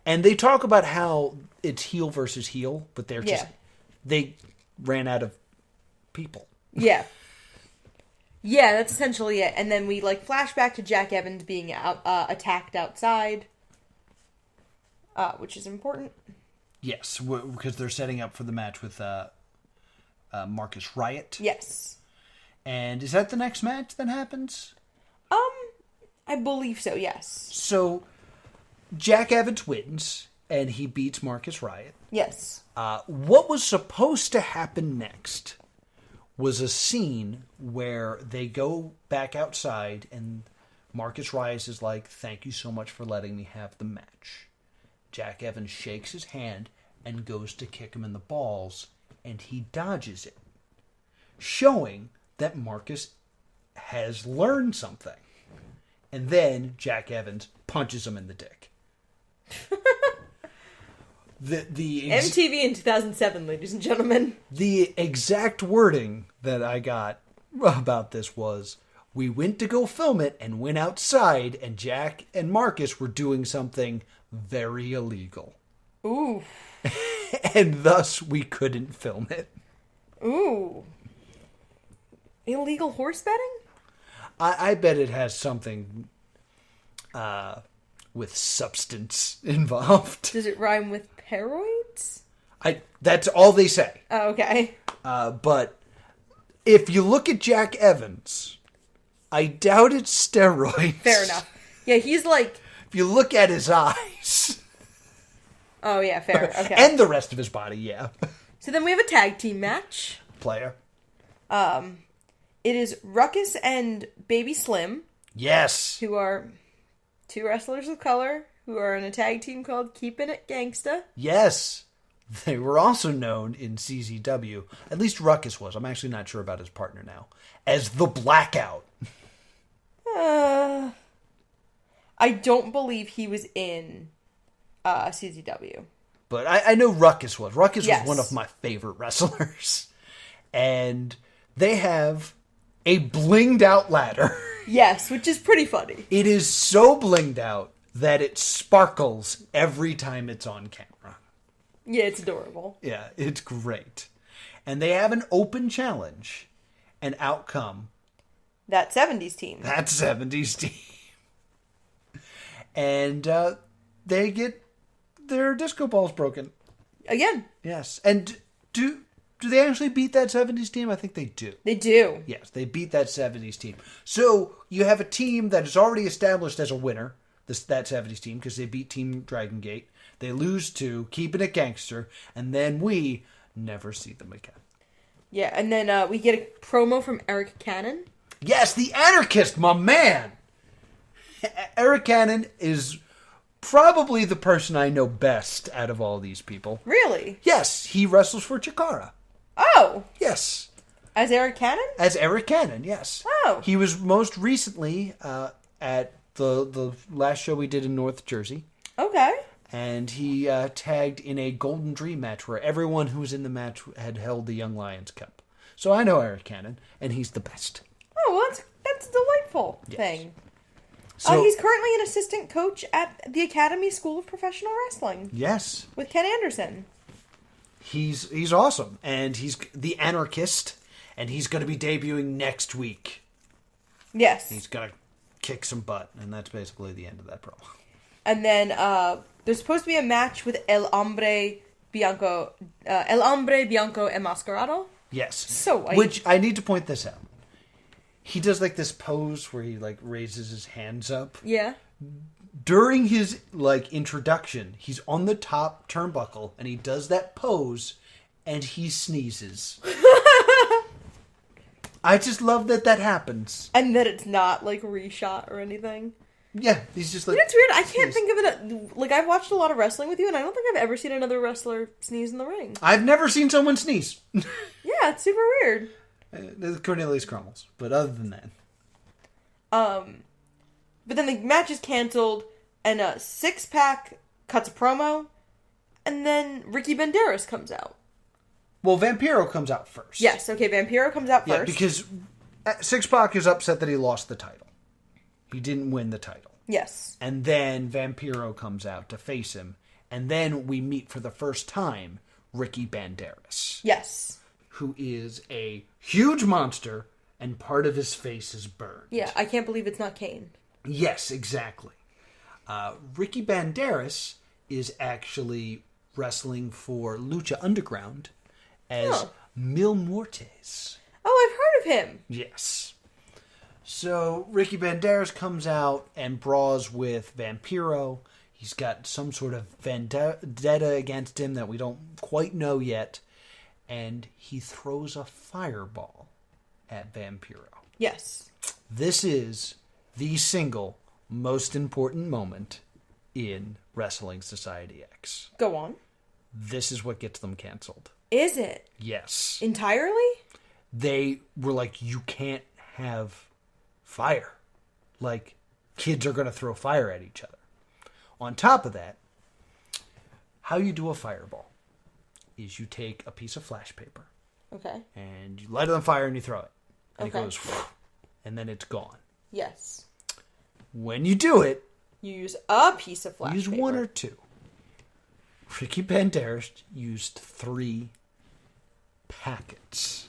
And they talk about how it's heel versus heel, but they're just... They ran out of people. Yeah. Yeah, that's essentially it. And then we, like, flash back to Jack Evans being attacked outside, which is important. Yes, because they're setting up for the match with Marcus Riot. Yes. And is that the next match that happens? I believe so, yes. So, Jack Evans wins, and he beats Marcus Riot. Yes. What was supposed to happen next was a scene where they go back outside, and Marcus Riot is like, thank you so much for letting me have the match. Jack Evans shakes his hand and goes to kick him in the balls, and he dodges it, showing that Marcus has learned something. And then Jack Evans punches him in the dick. MTV in 2007, ladies and gentlemen. The exact wording that I got about this was, we went to go film it and went outside, and Jack and Marcus were doing something very illegal. Ooh. And thus we couldn't film it. Ooh. Illegal horse betting? I bet it has something with substance involved. Does it rhyme with steroids? That's all they say. Oh, okay. But if you look at Jack Evans, I doubt it's steroids. Fair enough. Yeah, he's like... If you look at his eyes... Oh, yeah, fair. Okay. And the rest of his body, yeah. So then we have a tag team match. Player. It is Ruckus and Baby Slim. Yes. Who are two wrestlers of color who are in a tag team called Keepin' It Gangsta. Yes. They were also known in CZW, at least Ruckus was, I'm actually not sure about his partner now, as the Blackout. I don't believe he was in CZW. But I know Ruckus was. Ruckus Yes. was one of my favorite wrestlers. And they have a blinged out ladder. Yes, which is pretty funny. It is so blinged out that it sparkles every time it's on camera. Yeah, it's adorable. Yeah, it's great. And they have an open challenge. And out come That 70s team. that 70s team. And they get their disco balls broken. Again. Yes. And do they actually beat that 70s team? I think they do. They do. Yes, they beat that 70s team. So you have a team that is already established as a winner. that 70s team because they beat Team Dragon Gate. They lose to Keeping It Gangster, and then we never see them again. Yeah, and then we get a promo from Eric Cannon. Yes, the anarchist, my man! Eric Cannon is probably the person I know best out of all these people. Really? Yes, he wrestles for Chikara. Oh! Yes. As Eric Cannon? As Eric Cannon, yes. Oh. He was most recently at the last show we did in North Jersey. Okay. And he tagged in a Golden Dream match where everyone who was in the match had held the Young Lions Cup. So I know Eric Cannon, and he's the best. Oh, well, that's a delightful thing. So he's currently an assistant coach at the Academy School of Professional Wrestling. Yes. With Ken Anderson. He's awesome, and he's the anarchist, and he's going to be debuting next week. Yes. He's going to kick some butt, and that's basically the end of that promo. And then there's supposed to be a match with El Hombre Bianco Enmascarado. Yes. So white. Which, I need to point this out. He does like this pose where he like raises his hands up. Yeah. During his like introduction, he's on the top turnbuckle and he does that pose and he sneezes. I just love that happens. And that it's not like reshot or anything. Yeah, he's just like... You know, it's weird. I can't think of it. Like, I've watched a lot of wrestling with you, and I don't think I've ever seen another wrestler sneeze in the ring. I've never seen someone sneeze. Yeah, it's super weird. Cornelius Crumbles, but other than that. But then the match is canceled, and Six Pack cuts a promo, and then Ricky Banderas comes out. Well, Vampiro comes out first. Yes, okay, Vampiro comes out first. Yeah, because Six Pack is upset that he lost the title. He didn't win the title. Yes. And then Vampiro comes out to face him. And then we meet for the first time Ricky Banderas. Yes. Who is a huge monster, and part of his face is burned. Yeah, I can't believe it's not Kane. Yes, exactly. Ricky Banderas is actually wrestling for Lucha Underground as Mil Muertes. Oh, I've heard of him. Yes. So Ricky Banderas comes out and brawls with Vampiro. He's got some sort of vendetta against him that we don't quite know yet. And he throws a fireball at Vampiro. Yes. This is the single most important moment in Wrestling Society X. Go on. This is what gets them canceled. Is it? Yes. Entirely? They were like, you can't have fire. Like, kids are going to throw fire at each other. On top of that, how you do a fireball is you take a piece of flash paper. Okay. And you light it on fire and you throw it. And okay. It goes, and then it's gone. Yes. When you do it, you use a piece of flash use paper. one or two. Ricky Banderas used 3 packets.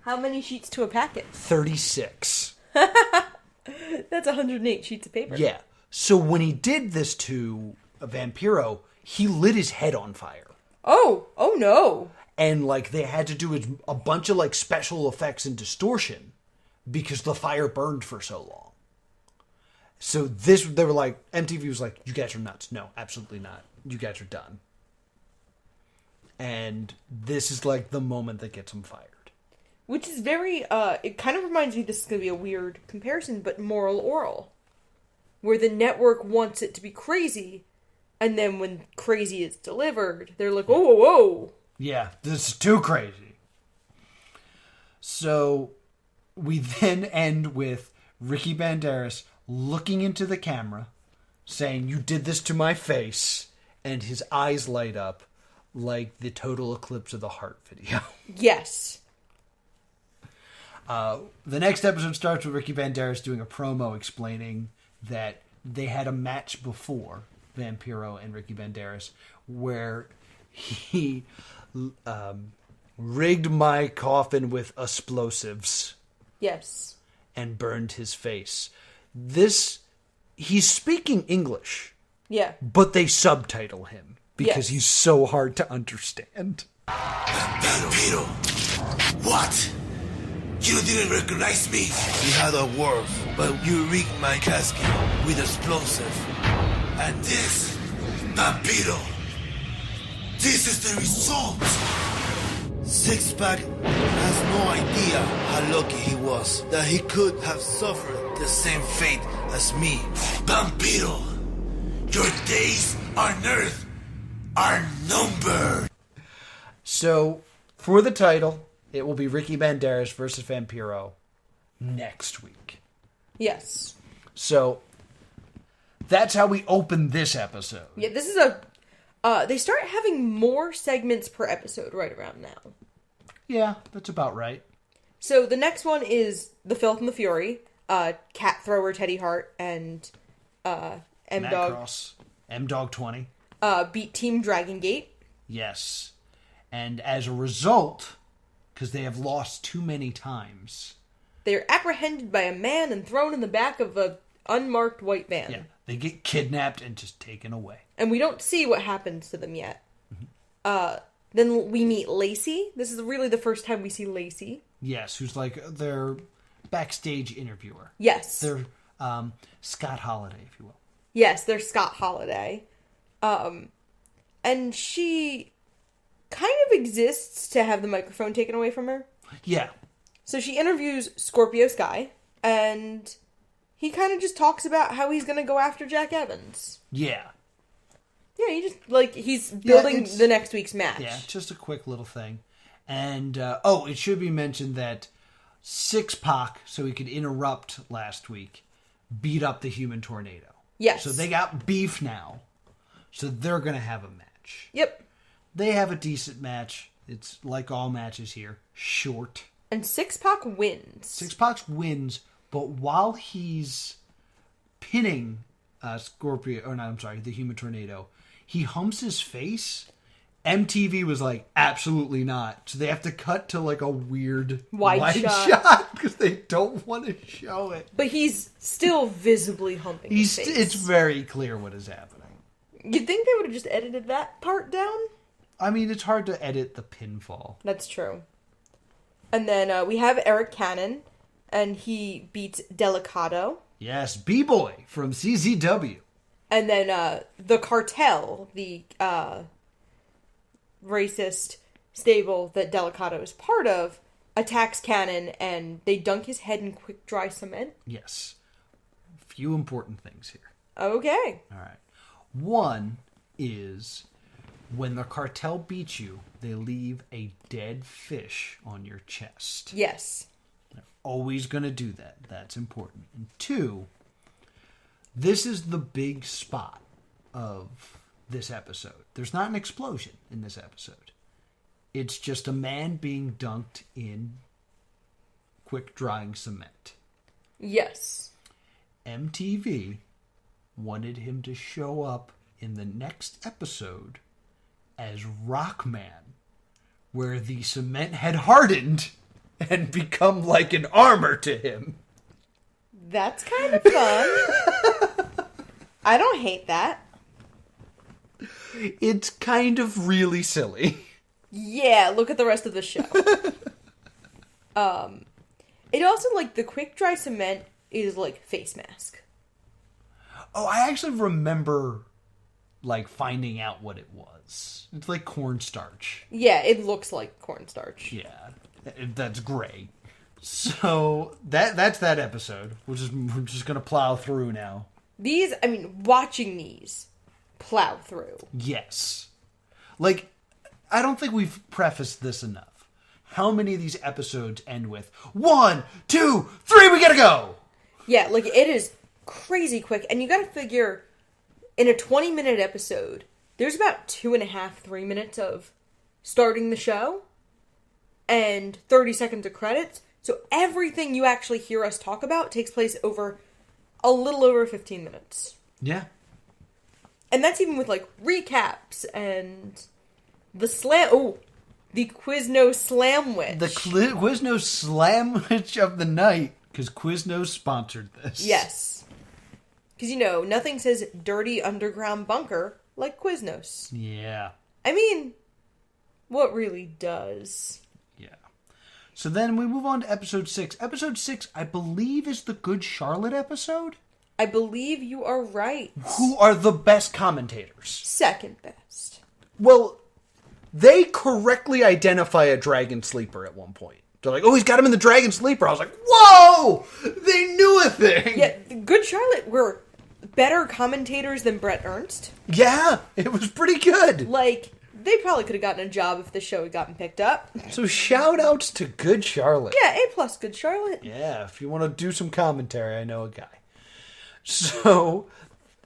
How many sheets to a packet? 36. That's 108 sheets of paper. Yeah. So when he did this to a Vampiro, he lit his head on fire. Oh no. And like they had to do a bunch of like special effects and distortion because the fire burned for so long. So they were like, MTV was like, you guys are nuts. No, absolutely not. You guys are done. And this is like the moment that gets them fired. Which is very, it kind of reminds me, this is going to be a weird comparison, but Moral Oral. Where the network wants it to be crazy, and then when crazy is delivered, they're like, whoa, whoa, whoa. Yeah, this is too crazy. So we then end with Ricky Banderas looking into the camera, saying, you did this to my face, and his eyes light up like the Total Eclipse of the Heart video. Yes. The next episode starts with Ricky Banderas doing a promo explaining that they had a match before, Vampiro and Ricky Banderas, where he rigged my coffin with explosives. Yes. And burned his face. He's speaking English. Yeah. But they subtitle him because yes. He's so hard to understand. Vampiro, what? You didn't recognize me. We had a war, but you rigged my casket with explosive. And this, Vampiro. This is the result. Six-Pack has no idea how lucky he was that he could have suffered the same fate as me. Vampiro, your days on Earth are numbered. So, for the title, it will be Ricky Banderas versus Vampiro next week. Yes. So, that's how we open this episode. Yeah, this is they start having more segments per episode right around now. Yeah, that's about right. So the next one is The Filth and the Fury, Cat Thrower Teddy Hart and Matt M-Dog Cross, M-Dog 20. beat Team Dragon Gate. Yes. And as a result, because they have lost too many times... They're apprehended by a man and thrown in the back of a unmarked white van. Yeah, they get kidnapped and just taken away. And we don't see what happens to them yet. Then we meet Lacey. This is really the first time we see Lacey. Yes, who's like their backstage interviewer. Yes. They're Scott Holiday, if you will. Yes, they're Scott Holiday. And she kind of exists to have the microphone taken away from her. Yeah. So she interviews Scorpio Sky, and he kind of just talks about how he's going to go after Jack Evans. Yeah. Yeah, he just, he's building the next week's match. Yeah, just a quick little thing. And, it should be mentioned that Six-Pac, so he could interrupt last week, beat up the Human Tornado. Yes. So they got beef now. So they're going to have a match. Yep. They have a decent match. It's like all matches here. Short. And Six-Pac wins. Six-Pac wins, but while he's pinning the Human Tornado, he humps his face. MTV was like, absolutely not. So they have to cut to like a weird wide shot because they don't want to show it. But he's still visibly humping his face. It's very clear what is happening. You'd think they would have just edited that part down? I mean, it's hard to edit the pinfall. That's true. And then we have Eric Cannon, and he beats Delicado. Yes, B-Boy from CZW. And then the Cartel, the racist stable that Delicado is part of, attacks Cannon, and they dunk his head in quick dry cement. Yes. A few important things here. Okay. All right. One is when the Cartel beats you, they leave a dead fish on your chest. Yes. They're always going to do that. That's important. And two, this is the big spot of this episode. There's not an explosion in this episode. It's just a man being dunked in quick drying cement. Yes. MTV wanted him to show up in the next episode as Rockman, where the cement had hardened and become like an armor to him. That's kind of fun. I don't hate that. It's kind of really silly. Yeah, look at the rest of the show. It also, the quick dry cement is like face mask. Oh, I actually remember, finding out what it was. It's like cornstarch. Yeah, it looks like cornstarch. Yeah, that's great. So, that's that episode. We're just going to plow through now. Watching these plow through. Yes. I don't think we've prefaced this enough. How many of these episodes end with 1, 2, 3, we gotta go? Yeah, it is crazy quick. And you gotta figure, in a 20-minute episode, there's about 2.5, 3 minutes of starting the show and 30 seconds of credits. So everything you actually hear us talk about takes place over a little over 15 minutes. Yeah. And that's even with, recaps and the slam... Oh, the Quiznos Slamwich. The Quiznos Slamwich of the night, because Quiznos sponsored this. Yes. Because, nothing says dirty underground bunker like Yeah. What really does? Yeah. So then we move on to episode 6. Episode 6, I believe, is the Good Charlotte episode? I believe you are right. Who are the best commentators? Second best. Well, they correctly identify a Dragon Sleeper at one point. They're like, oh, he's got him in the Dragon Sleeper. I was like, whoa! They knew a thing! Yeah, Good Charlotte were better commentators than Brett Ernst. Yeah, it was pretty good. Like, they probably could have gotten a job if the show had gotten picked up. So shout outs to Good Charlotte. Yeah, A+ Good Charlotte. Yeah, if you want to do some commentary, I know a guy. So,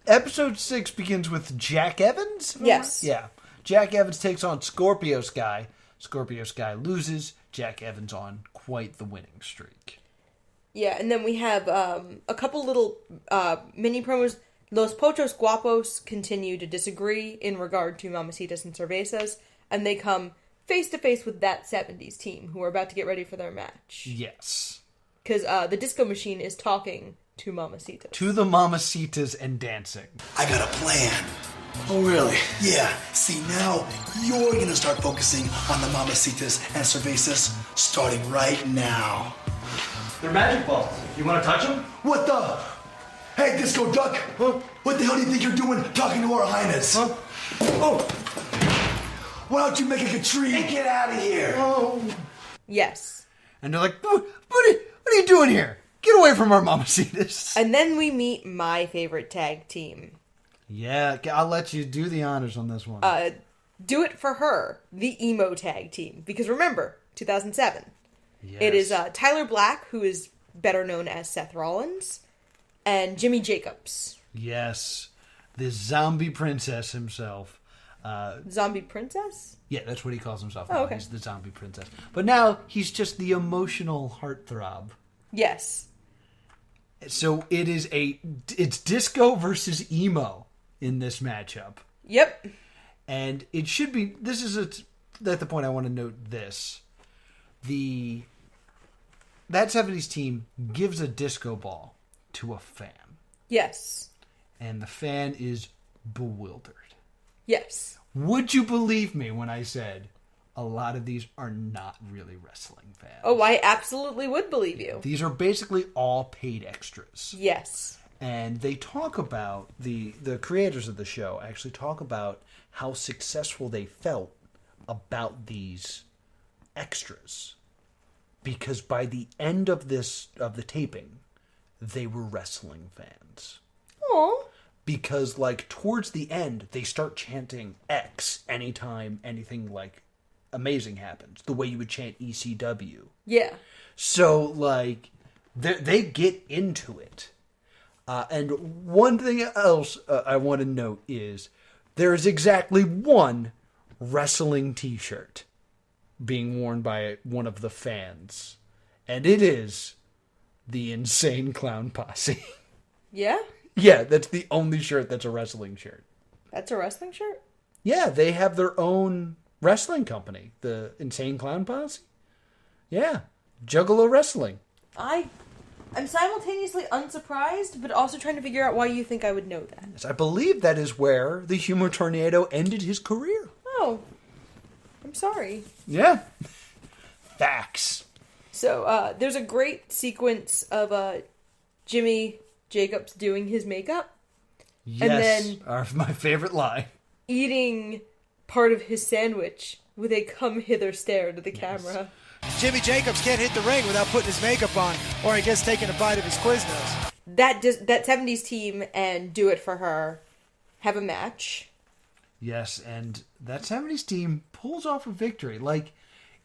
episode 6 begins with Jack Evans? Yes. Yeah. Jack Evans takes on Scorpio Sky. Scorpio Sky loses. Jack Evans on quite the winning streak. Yeah, and then we have a couple little mini promos. Los Pochos Guapos continue to disagree in regard to Mamacitas and Cervezas, and they come face-to-face with that 70s team, who are about to get ready for their match. Yes. Because the Disco Machine is talking to Mamacitas. To the Mamacitas and dancing. I got a plan. Oh, really? Yeah, see, now you're gonna start focusing on the Mamacitas and Cervezas starting right now. They're magic balls. You want to touch them? What the? Hey, Disco Duck! Huh? What the hell do you think you're doing talking to our highness? Huh? Oh! Why don't you make a tree and get out of here? Oh. Yes. And they're like, what are you doing here? Get away from our Mamacitas. And then we meet my favorite tag team. Yeah, I'll let you do the honors on this one. Do It For Her, the emo tag team. Because remember, 2007. Yes. It is Tyler Black, who is better known as Seth Rollins, and Jimmy Jacobs. Yes. The zombie princess himself. Zombie Princess? Yeah, that's what he calls himself. Oh, now. okay. He's the zombie princess. But now he's just the emotional heartthrob. Yes. So it's disco versus emo in this matchup. Yep. And it should be, this is at the point I want to note this. That 70s team gives a disco ball to a fan. Yes. And the fan is bewildered. Yes. Would you believe me when I said a lot of these are not really wrestling fans? Oh, I absolutely would believe you. These are basically all paid extras. Yes. And they talk about, the creators of the show actually talk about how successful they felt about these extras. Because by the end of the taping, they were wrestling fans. Aww. Because, like, towards the end, they start chanting X anytime anything, like, amazing happens. The way you would chant ECW. Yeah. So, like, they get into it. And one thing else I want to note is there is exactly one wrestling t-shirt being worn by one of the fans. And it is the Insane Clown Posse. Yeah? Yeah, that's the only shirt that's a wrestling shirt. That's a wrestling shirt? Yeah, they have their own wrestling company, the Insane Clown Posse. Yeah, Juggalo Wrestling. I'm simultaneously unsurprised, but also trying to figure out why you think I would know that. Yes, I believe that is where the Humor Tornado ended his career. Oh. I'm sorry. Yeah. Facts. So, there's a great sequence of Jimmy Jacobs doing his makeup. Yes, And then my favorite line. eating part of his sandwich with a come hither stare to the camera. Jimmy Jacobs can't hit the ring without putting his makeup on, or he gets taking a bite of his Quiznos. That 70s team and Do It For Her have a match. Yes, and that 70s team pulls off a victory. Like,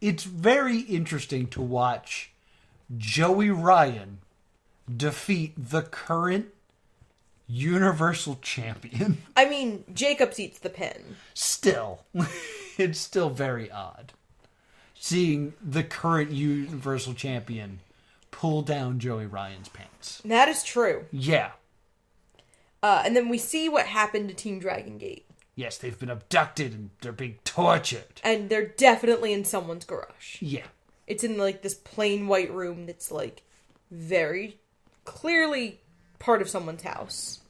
it's very interesting to watch Joey Ryan defeat the current Universal Champion. I mean, Jacobs eats the pin. Still, it's still very odd seeing the current Universal Champion pull down Joey Ryan's pants. That is true. Yeah. And then we see what happened to Team Dragon Gate. Yes, they've been abducted and they're being tortured. And they're definitely in someone's garage. Yeah. It's in, like, this plain white room that's, like, very clearly part of someone's house.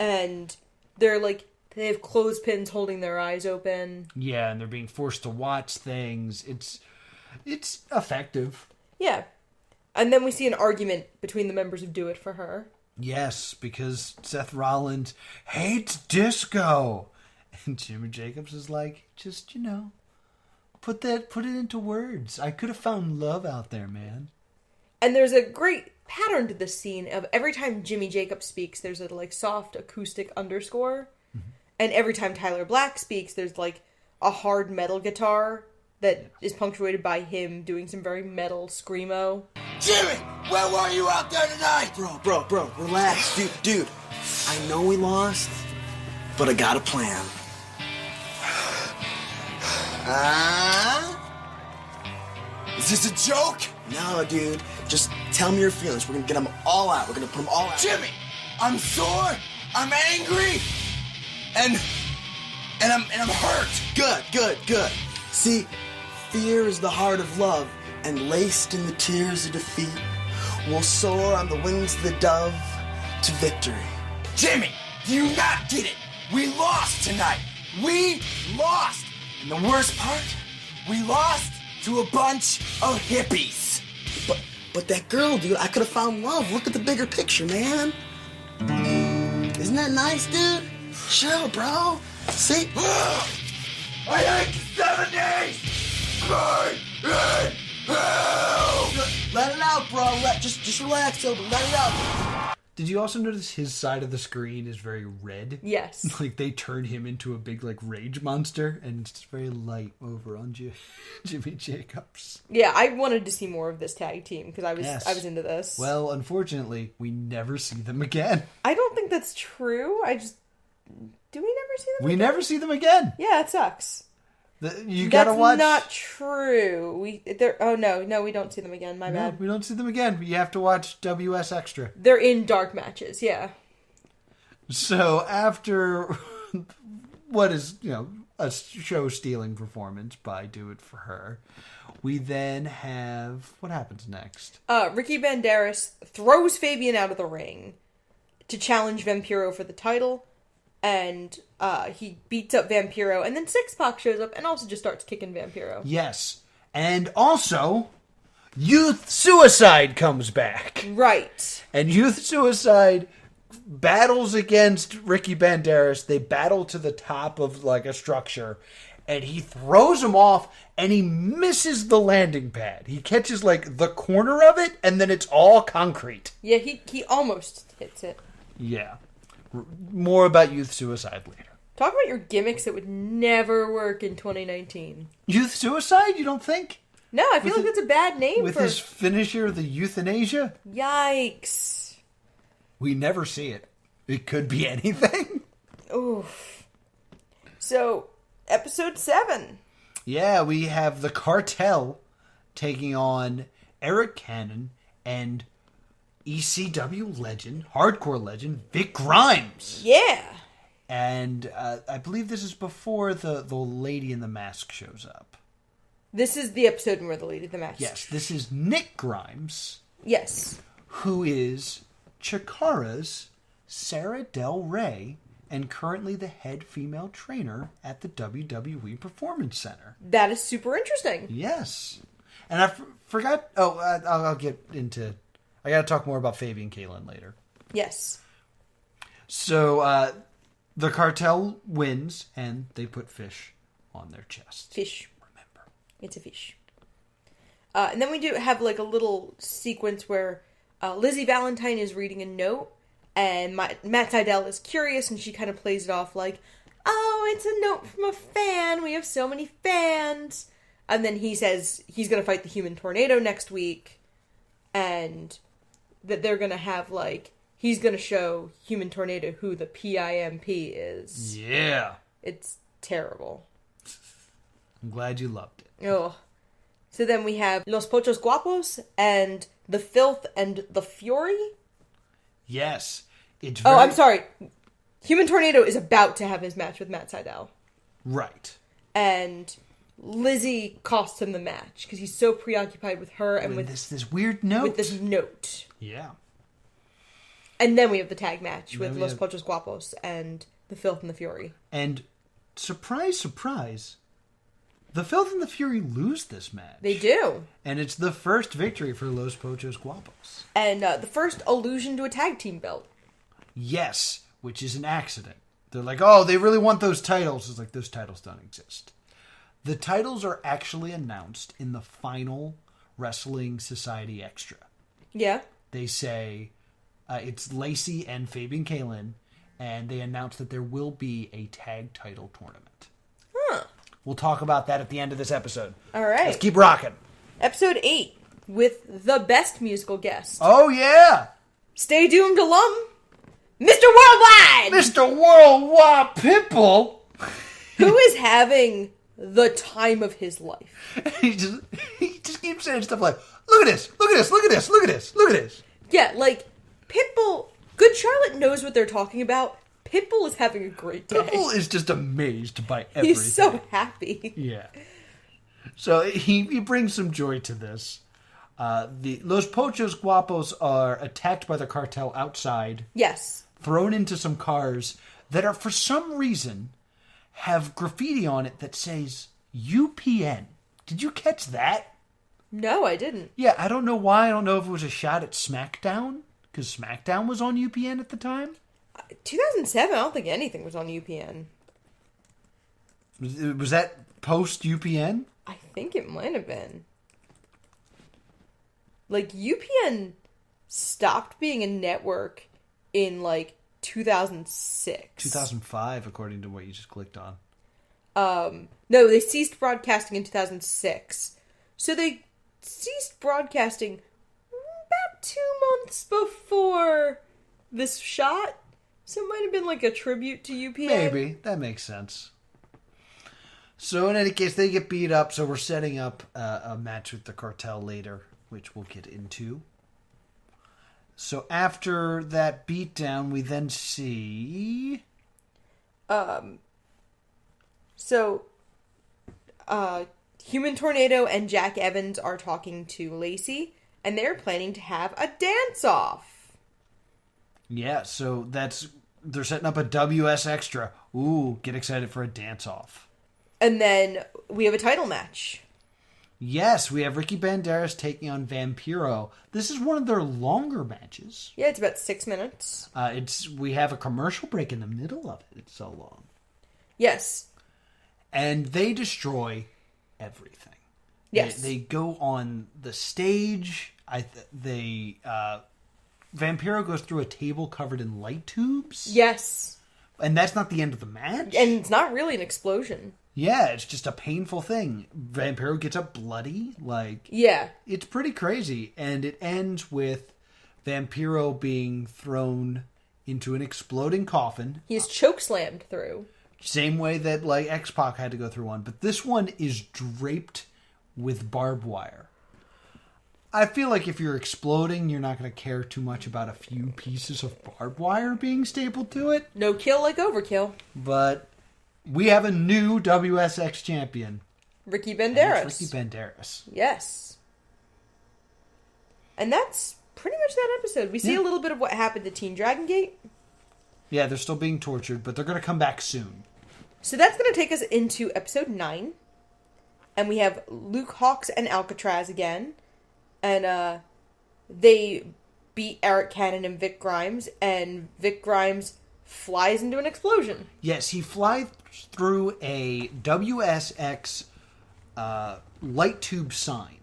And they're, like, they have clothespins holding their eyes open. Yeah, and they're being forced to watch things. It's effective. Yeah. And then we see an argument between the members of Do It For Her. Yes, because Seth Rollins hates disco. And Jimmy Jacobs is like, just, put it into words. I could have found love out there, man. And there's a great pattern to this scene of every time Jimmy Jacobs speaks, there's a like soft acoustic underscore. Mm-hmm. And every time Tyler Black speaks, there's like a hard metal guitar that is punctuated by him doing some very metal screamo. Jimmy, where were you out there tonight? Bro, relax. Dude, I know we lost, but I got a plan. Is this a joke? No, dude. Just tell me your feelings. We're gonna get them all out. We're gonna put them all out. Jimmy, I'm sore. I'm angry. And I'm hurt. Good. See, fear is the heart of love, and laced in the tears of defeat, we'll soar on the wings of the dove to victory. Jimmy, do you not get it? We lost tonight. We lost. And the worst part, we lost to a bunch of hippies. But that girl, dude, I could have found love. Look at the bigger picture, man. Isn't that nice, dude? Chill, bro. See? I hate the 70s! Let it out, bro. Just relax, Silver. Let it out. Did you also notice his side of the screen is very red? Yes. Like they turned him into a big rage monster, and it's very light over on Jimmy Jacobs. Yeah, I wanted to see more of this tag team because I was into this. Well, unfortunately, we never see them again. I don't think that's true. Do we never see them? We never see them again. Yeah, it sucks. You gotta watch. That's not true. We don't see them again. My bad. We don't see them again. You have to watch WS Extra. They're in dark matches. Yeah. So after what is a show-stealing performance by Do It For Her, we then have what happens next. Ricky Banderas throws Fabian out of the ring to challenge Vampiro for the title. And he beats up Vampiro, and then Six Pac shows up and also just starts kicking Vampiro. Yes. And also, Youth Suicide comes back. Right. And Youth Suicide battles against Ricky Banderas. They battle to the top of a structure, and he throws him off, and he misses the landing pad. He catches the corner of it, and then it's all concrete. Yeah, he almost hits it. Yeah. More about Youth Suicide later. Talk about your gimmicks that would never work in 2019. Youth Suicide, you don't think? No, I feel like that's a bad name with his finisher, the euthanasia? Yikes. We never see it. It could be anything. Oof. So, episode 7. Yeah, we have the Cartel taking on Eric Cannon and ECW legend, hardcore legend, Vic Grimes. Yeah. And I believe this is before the Lady in the Mask shows up. This is the episode where the Lady in the Mask. Yes, this is Nick Grimes. Yes. Who is Chikara's Sarah Del Rey and currently the head female trainer at the WWE Performance Center. That is super interesting. Yes. And I forgot... Oh, I'll get into... I gotta talk more about Fabian Kalen later. Yes. So, the Cartel wins, and they put fish on their chest. Fish. Remember. It's a fish. And then we do have a little sequence where Lizzie Valentine is reading a note, and Matt Sydal is curious, and she kind of plays it off like, oh, it's a note from a fan. We have so many fans. And then he says he's going to fight the Human Tornado next week, and that they're going to have, he's going to show Human Tornado who the PIMP is. Yeah. It's terrible. I'm glad you loved it. Oh. So then we have Los Pochos Guapos and The Filth and The Fury. Yes. It's Oh, I'm sorry. Human Tornado is about to have his match with Matt Sydal. Right. And Lizzie costs him the match because he's so preoccupied with her and with this weird note. With this note. Yeah. And then we have the tag match with Los Pochos Guapos and The Filth and The Fury. And surprise, surprise, The Filth and the Fury lose this match. They do. And it's the first victory for Los Pochos Guapos. And the first allusion to a tag team belt. Yes, which is an accident. They're like, oh, they really want those titles. It's like, those titles don't exist. The titles are actually announced in the final Wrestling Society Extra. Yeah. They say it's Lacey and Fabian Kalin, and they announce that there will be a tag title tournament. Huh. We'll talk about that at the end of this episode. All right. Let's keep rocking. Episode 8 with the best musical guest. Oh, yeah. Stay doomed alum, Mr. Worldwide! Mr. Worldwide Pitbull. Who is having the time of his life. he just keeps saying stuff like, look at this, look at this, look at this, look at this, look at this. Yeah, like, Pitbull, Good Charlotte knows what they're talking about. Pitbull is having a great day. Pitbull is just amazed by everything. He's so happy. Yeah. So he brings some joy to this. The Los Pochos Guapos are attacked by the cartel outside. Yes. Thrown into some cars that are, for some reason, have graffiti on it that says UPN. Did you catch that? No, I didn't. Yeah, I don't know why. I don't know if it was a shot at SmackDown, because SmackDown was on UPN at the time. 2007, I don't think anything was on UPN. Was that post UPN? I think it might have been. Like, UPN stopped being a network in, like, 2006. 2005, according to what you just clicked on. No, they ceased broadcasting in 2006. So they ceased broadcasting about 2 months before this shot. So it might have been like a tribute to UPN. Maybe. That makes sense. So in any case, they get beat up. So we're setting up a match with the cartel later, which we'll get into. So after that beatdown, we then see... Human Tornado and Jack Evans are talking to Lacey, and they're planning to have a dance-off. Yeah, so they're setting up a WS Extra. Ooh, get excited for a dance-off. And then we have a title match. Yes, we have Ricky Banderas taking on Vampiro. This is one of their longer matches. Yeah, it's about 6 minutes. We have a commercial break in the middle of it. It's so long. Yes. And they destroy everything. Yes. They go on the stage. Vampiro goes through a table covered in light tubes. Yes. And that's not the end of the match. And it's not really an explosion. Yeah, it's just a painful thing. Vampiro gets up bloody. Yeah. It's pretty crazy. And it ends with Vampiro being thrown into an exploding coffin. He is chokeslammed through. Same way that X-Pac had to go through one. But this one is draped with barbed wire. I feel like if you're exploding, you're not going to care too much about a few pieces of barbed wire being stapled to it. No kill like overkill. But we have a new WSX champion. Ricky Banderas. And it's Ricky Banderas. Yes. And that's pretty much that episode. We see a little bit of what happened to Team Dragon Gate. Yeah, they're still being tortured, but they're going to come back soon. So that's going to take us into episode 9. And we have Luke Hawx and Alcatraz again. And they beat Eric Cannon and Vic Grimes. And Vic Grimes flies into an explosion. Yes, he flies through a WSX light tube sign.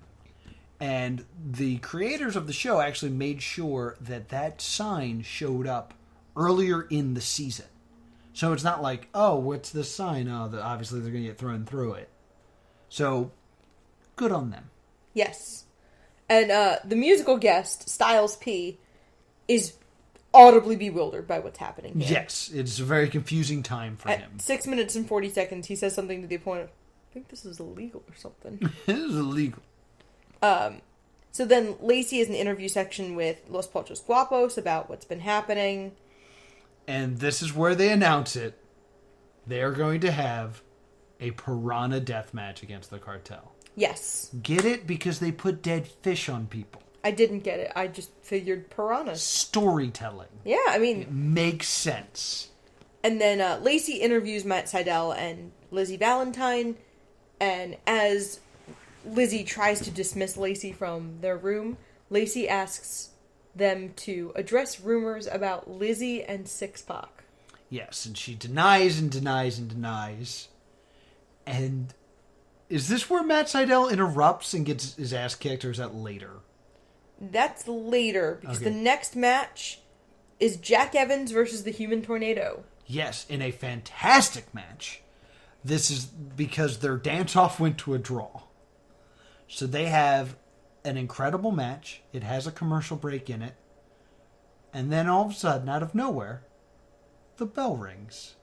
And the creators of the show actually made sure that sign showed up earlier in the season. So it's not like, oh, what's this sign? Oh, obviously they're going to get thrown through it. So, good on them. Yes. And the musical guest, Styles P, is audibly bewildered by what's happening here. Yes, it's a very confusing time for him. 6 minutes and 40 seconds, he says something to the point of, I think this is illegal or something. This is illegal. So then Lacey has an interview section with Los Pochos Guapos about what's been happening. And this is where they announce it. They are going to have a Piranha Death Match against the cartel. Yes. Get it? Because they put dead fish on people. I didn't get it. I just figured piranhas. Storytelling. Yeah, I mean... It makes sense. And then Lacey interviews Matt Sydal and Lizzie Valentine. And as Lizzie tries to dismiss Lacey from their room, Lacey asks them to address rumors about Lizzie and Six-Pac. Yes, and she denies and denies and denies. And is this where Matt Sydal interrupts and gets his ass kicked, or is that later? That's later, because Okay. the next match is Jack Evans versus the Human Tornado. Yes, in a fantastic match. This is because their dance-off went to a draw. So they have an incredible match. It has a commercial break in it. And then all of a sudden, out of nowhere, the bell rings.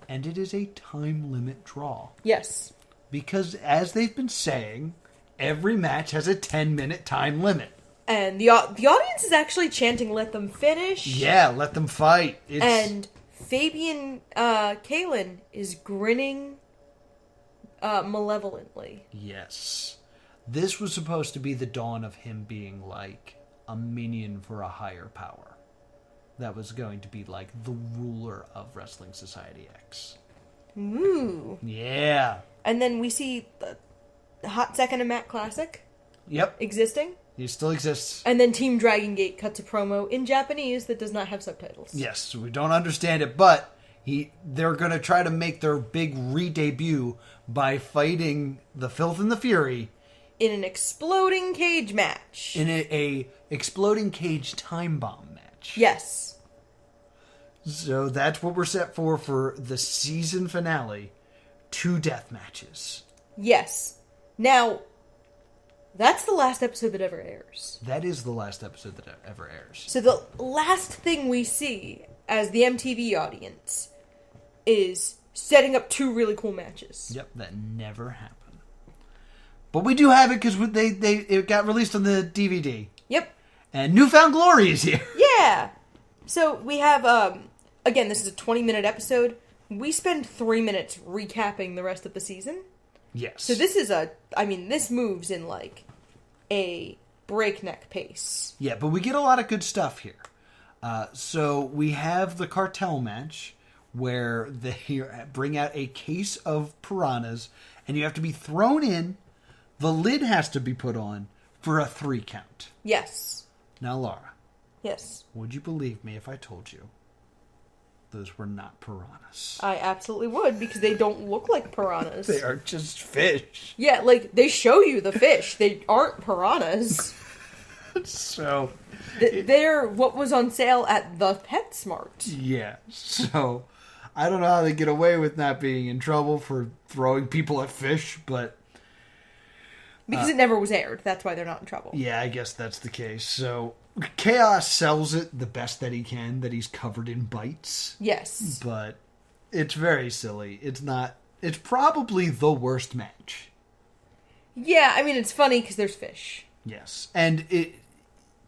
And it is a time limit draw. Yes. Because, as they've been saying, every match has a 10-minute time limit. And the audience is actually chanting, "Let them finish." Yeah, let them fight. And Fabian Kalin is grinning malevolently. Yes. This was supposed to be the dawn of him being like a minion for a higher power. That was going to be like the ruler of Wrestling Society X. Ooh. Yeah. And then we see the hot second of Matt Classic Yep. existing. He still exists. And then Team Dragon Gate cuts a promo in Japanese that does not have subtitles. Yes, so we don't understand it, but they're going to try to make their big re-debut by fighting the Filth and the Fury In an exploding cage match. in a exploding cage time bomb match. Yes. So that's what we're set for the season finale. 2 death matches. Yes. Now, that's the last episode that ever airs. That is the last episode that ever airs. So the last thing we see as the MTV audience is setting up 2 really cool matches. Yep, that never happened. But we do have it because it got released on the DVD. Yep. And Newfound Glory is here. Yeah. So we have, again, this is a 20-minute episode. We spend 3 minutes recapping the rest of the season. Yes. So this is this moves in like a breakneck pace. Yeah, but we get a lot of good stuff here. So we have the cartel match where they bring out a case of piranhas and you have to be thrown in. The lid has to be put on for a 3 count. Yes. Now, Laura. Yes. Would you believe me if I told you those were not piranhas? I absolutely would, because they don't look like piranhas. They are just fish. Yeah, like, they show you the fish. They aren't piranhas. So... They're what was on sale at the PetSmart. Yeah, so... I don't know how they get away with not being in trouble for throwing people at fish, but... Because it never was aired. That's why they're not in trouble. Yeah, I guess that's the case. So, Chaos sells it the best that he can, that he's covered in bites. Yes. But it's very silly. It's not... It's probably the worst match. Yeah, I mean, it's funny because there's fish. Yes. And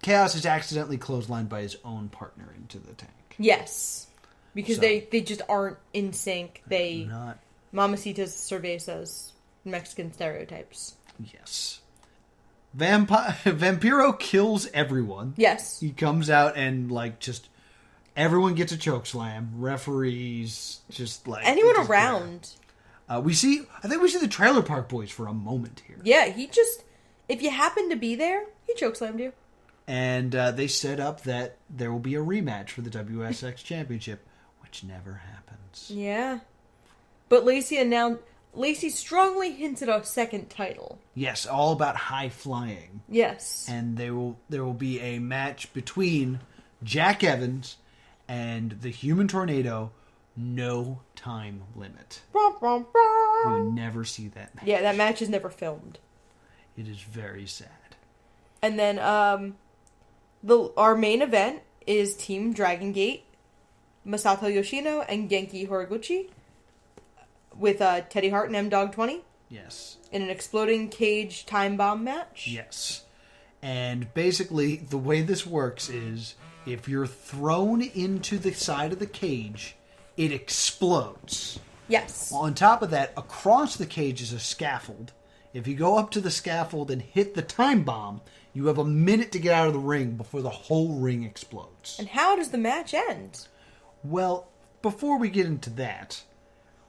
Chaos is accidentally clotheslined by his own partner into the tank. Yes. Because So- they just aren't in sync. They... Not... Mamacitas, cervezas, Mexican stereotypes. Yes. Vampiro kills everyone. Yes. He comes out and, like, just... Everyone gets a chokeslam. Referees, just, like... Anyone just around. I think we see the Trailer Park Boys for a moment here. Yeah, he just... If you happen to be there, he chokeslammed you. And they set up that there will be a rematch for the WSX Championship, which never happens. Yeah. But Lacey strongly hinted a second title. Yes, all about high flying. Yes. And there will be a match between Jack Evans and the Human Tornado. No time limit. We never see that match. Yeah, that match is never filmed. It is very sad. And then our main event is Team Dragon Gate, Masato Yoshino and Genki Horiguchi, with Teddy Hart and M-Dog 20. Yes. In an exploding cage time bomb match. Yes. And basically, the way this works is if you're thrown into the side of the cage, it explodes. Yes. On top of that, across the cage is a scaffold. If you go up to the scaffold and hit the time bomb, you have a minute to get out of the ring before the whole ring explodes. And how does the match end? Well, before we get into that,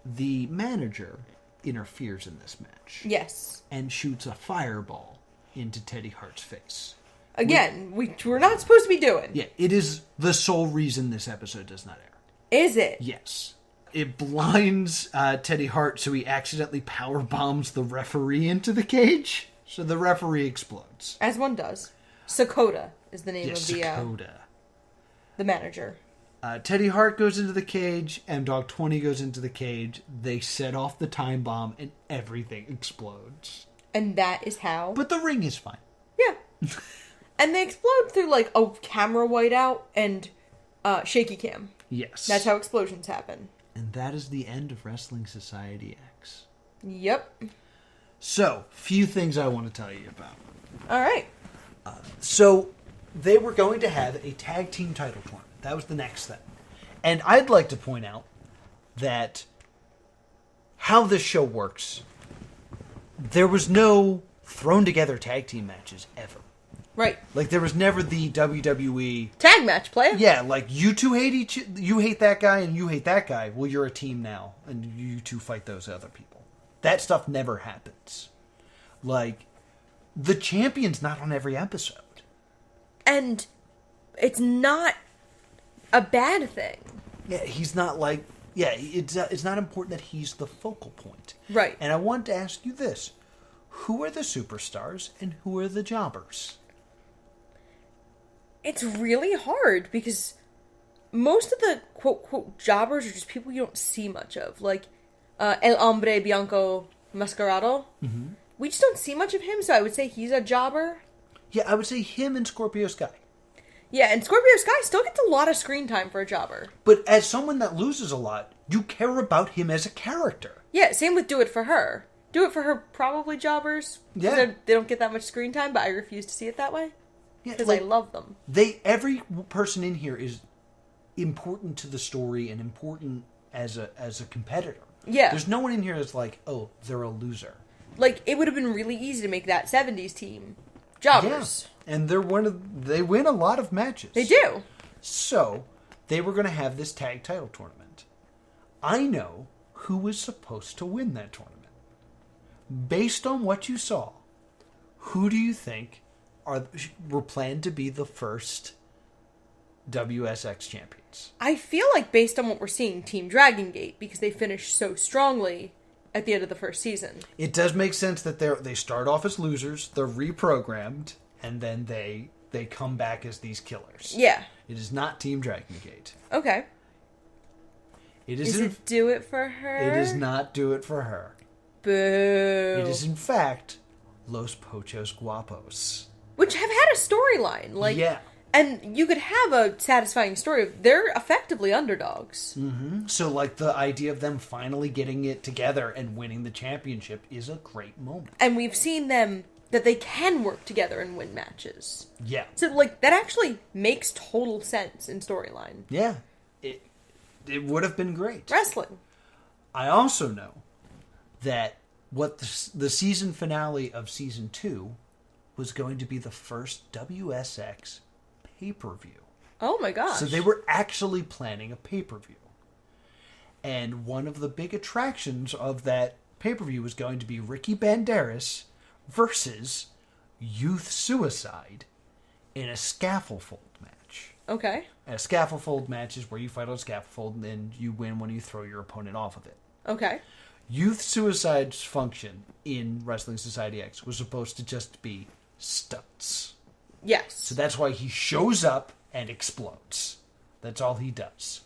the manager interferes in this match. Yes. And shoots a fireball into Teddy Hart's face. Again, which we're not supposed to be doing. Yeah, it is the sole reason this episode does not air. Is it? Yes. It blinds Teddy Hart, so he accidentally power bombs the referee into the cage. So the referee explodes. As one does. Sakota is the name of Sakota. The manager. Teddy Hart goes into the cage, M-Dog 20 goes into the cage. They set off the time bomb, and everything explodes. And that is how... But the ring is fine. Yeah. And they explode through, like, a camera whiteout and shaky cam. Yes. That's how explosions happen. And that is the end of Wrestling Society X. Yep. So, few things I want to tell you about. All right. So, they were going to have a tag team title tournament. That was the next thing. And I'd like to point out that how this show works, there was no thrown together tag team matches ever. Right. Like, there was never the WWE... Tag match play. Yeah, like, you two hate you hate that guy and you hate that guy. Well, you're a team now, and you two fight those other people. That stuff never happens. Like, the champion's not on every episode. And it's not a bad thing. Yeah, he's not like... Yeah, it's not important that he's the focal point. Right. And I want to ask you this. Who are the superstars and who are the jobbers? It's really hard because most of the quote-quote jobbers are just people you don't see much of. Like El Hombre Bianco Mascarado. Mm-hmm. We just don't see much of him, so I would say he's a jobber. Yeah, I would say him and Scorpio Sky. Yeah, and Scorpio Sky still gets a lot of screen time for a jobber. But as someone that loses a lot, you care about him as a character. Yeah, same with Do It For Her. Do It For Her probably jobbers. Yeah. They don't get that much screen time, but I refuse to see it that way. Yeah, because like, I love them. Every person in here is important to the story and important as a competitor. Yeah. There's no one in here that's like, oh, they're a loser. Like, it would have been really easy to make that 70s team jobbers. Yeah. And they win a lot of matches. They do. So, they were going to have this tag title tournament. I know who was supposed to win that tournament. Based on what you saw, who do you think were planned to be the first WSX champions? I feel like based on what we're seeing, Team Dragon Gate, because they finished so strongly at the end of the first season. It does make sense that they start off as losers, they're reprogrammed, and then they come back as these killers. Yeah. It is not Team Dragon Gate. Okay. Is it Do It For Her? It is not Do It For Her. Boo. It is in fact Los Pochos Guapos. Which have had a storyline. Like, yeah. And you could have a satisfying story of they're effectively underdogs. Mm-hmm. So, like, the idea of them finally getting it together and winning the championship is a great moment. And we've seen them, that they can work together and win matches. Yeah. So, like, that actually makes total sense in storyline. Yeah. It would have been great. Wrestling. I also know that what the season finale of season 2 was going to be the first WSX pay-per-view. Oh my gosh. So they were actually planning a pay-per-view. And one of the big attractions of that pay-per-view was going to be Ricky Banderas versus Youth Suicide in a scaffold match. Okay. And a scaffold match is where you fight on a scaffold and then you win when you throw your opponent off of it. Okay. Youth Suicide's function in Wrestling Society X was supposed to just be stunts. Yes. So that's why he shows up and explodes. That's all he does.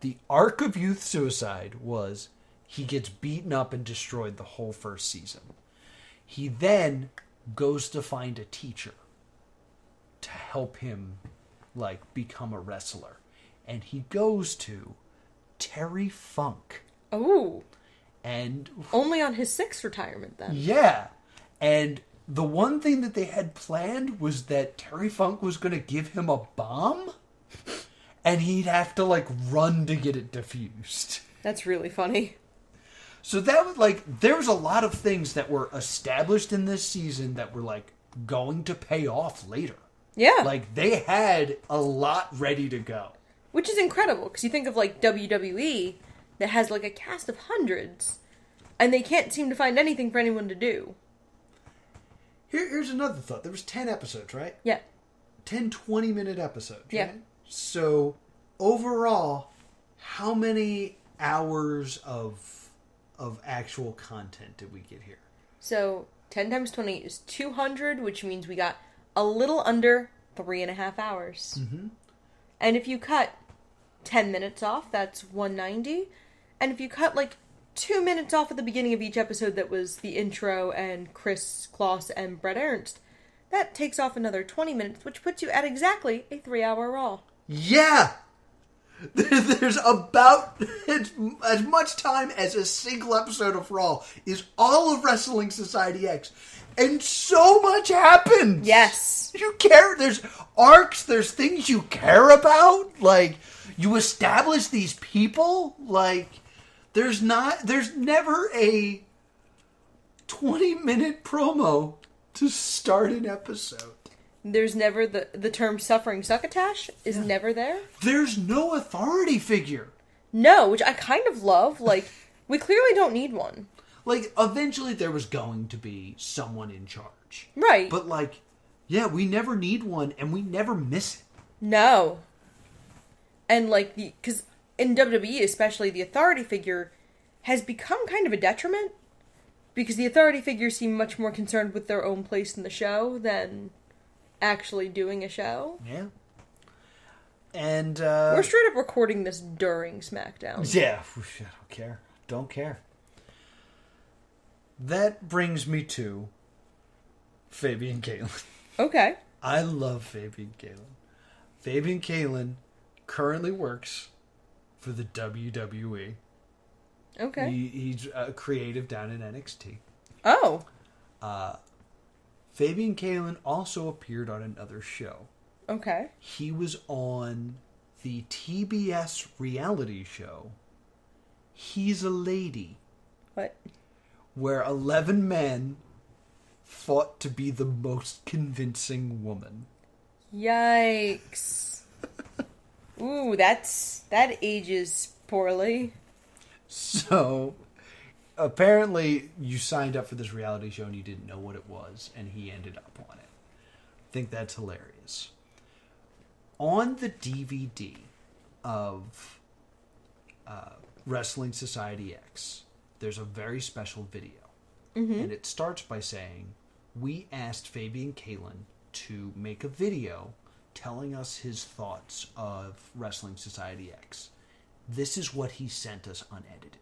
The arc of Youth Suicide was he gets beaten up and destroyed the whole first season. He then goes to find a teacher to help him, like, become a wrestler. And he goes to Terry Funk. Oh. And only on his 6th retirement then. Yeah. And the one thing that they had planned was that Terry Funk was going to give him a bomb and he'd have to, like, run to get it defused. That's really funny. So that was, like, there was a lot of things that were established in this season that were, like, going to pay off later. Yeah. Like, they had a lot ready to go. Which is incredible, because you think of, like, WWE that has, like, a cast of hundreds, And they can't seem to find anything for anyone to do. Here's another thought. There was 10 episodes, right? Yeah. 10 20-minute episodes, Yeah. right? So, overall, how many hours of actual content did we get here? So, 10 times 20 is 200, which means we got a little under 3.5 hours. Mm-hmm. And if you cut 10 minutes off, that's 190. And if you cut, 2 minutes off at the beginning of each episode that was the intro and Chris Kloss and Brett Ernst, that takes off another 20 minutes, which puts you at exactly a 3-hour Raw. Yeah! There's about as much time as a single episode of Raw is all of Wrestling Society X. And so much happens! Yes. You care, there's arcs, there's things you care about, you establish these people, there's never a 20-minute promo to start an episode. There's never the term suffering succotash is never there. There's no authority figure. No, which I kind of love. We clearly don't need one. Eventually there was going to be someone in charge. Right. But, we never need one, and we never miss it. No. And, because in WWE especially, the authority figure has become kind of a detriment. Because the authority figures seem much more concerned with their own place in the show than actually doing a show. Yeah. And, we're straight up recording this during SmackDown. Yeah. Don't care. That brings me to Fabian Kalen. Okay. I love Fabian Kalen. Fabian Kalen currently works for the WWE. Okay. He's a creative down in NXT. Oh. Fabian Kalen also appeared on another show. Okay. He was on the TBS reality show He's a Lady. What? Where 11 men fought to be the most convincing woman. Yikes. Ooh, that ages poorly. So, apparently you signed up for this reality show and you didn't know what it was, and he ended up on it. I think that's hilarious. On the DVD of Wrestling Society X, there's a very special video. Mm-hmm. And it starts by saying, we asked Fabian Kalen to make a video telling us his thoughts of Wrestling Society X. This is what he sent us unedited.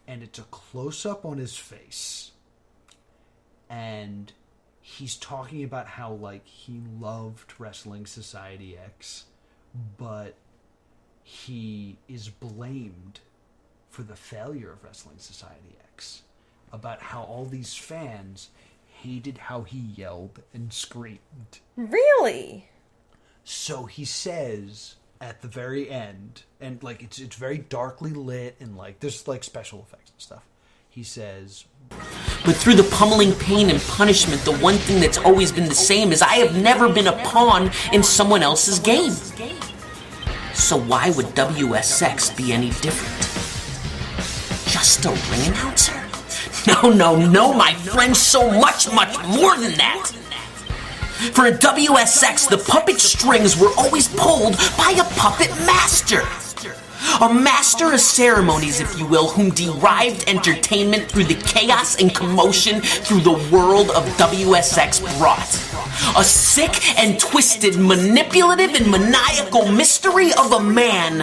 And it's a close-up on his face. And he's talking about how, he loved Wrestling Society X, but he is blamed for the failure of Wrestling Society X. About how all these fans hated how he yelled and screamed. Really? So he says at the very end, and it's very darkly lit, and there's special effects and stuff. He says, but through the pummeling pain and punishment, the one thing that's always been the same is I have never been a pawn in someone else's game. So why would WSX be any different? Just a ring announcer? No, my friend, so much more than that. For a WSX, the puppet strings were always pulled by a puppet master. A master of ceremonies, if you will, whom derived entertainment through the chaos and commotion through the world of WSX brought. A sick and twisted, manipulative and maniacal mystery of a man,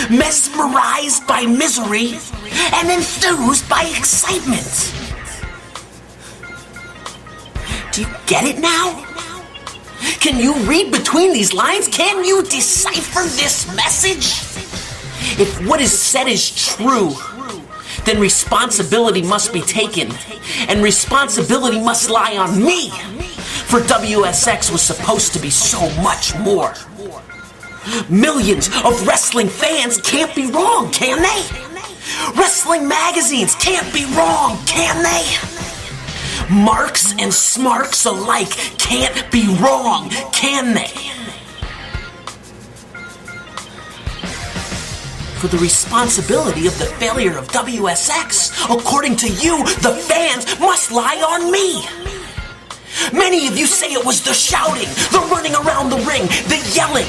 mesmerized by misery and enthused by excitement. Do you get it now? Can you read between these lines? Can you decipher this message? If what is said is true, then responsibility must be taken, and responsibility must lie on me, for WSX was supposed to be so much more. Millions of wrestling fans can't be wrong, can they? Wrestling magazines can't be wrong, can they? Marks and smarks alike can't be wrong, can they? for the responsibility of the failure of WSX. According to you, the fans must lie on me. Many of you say it was the shouting, the running around the ring, the yelling,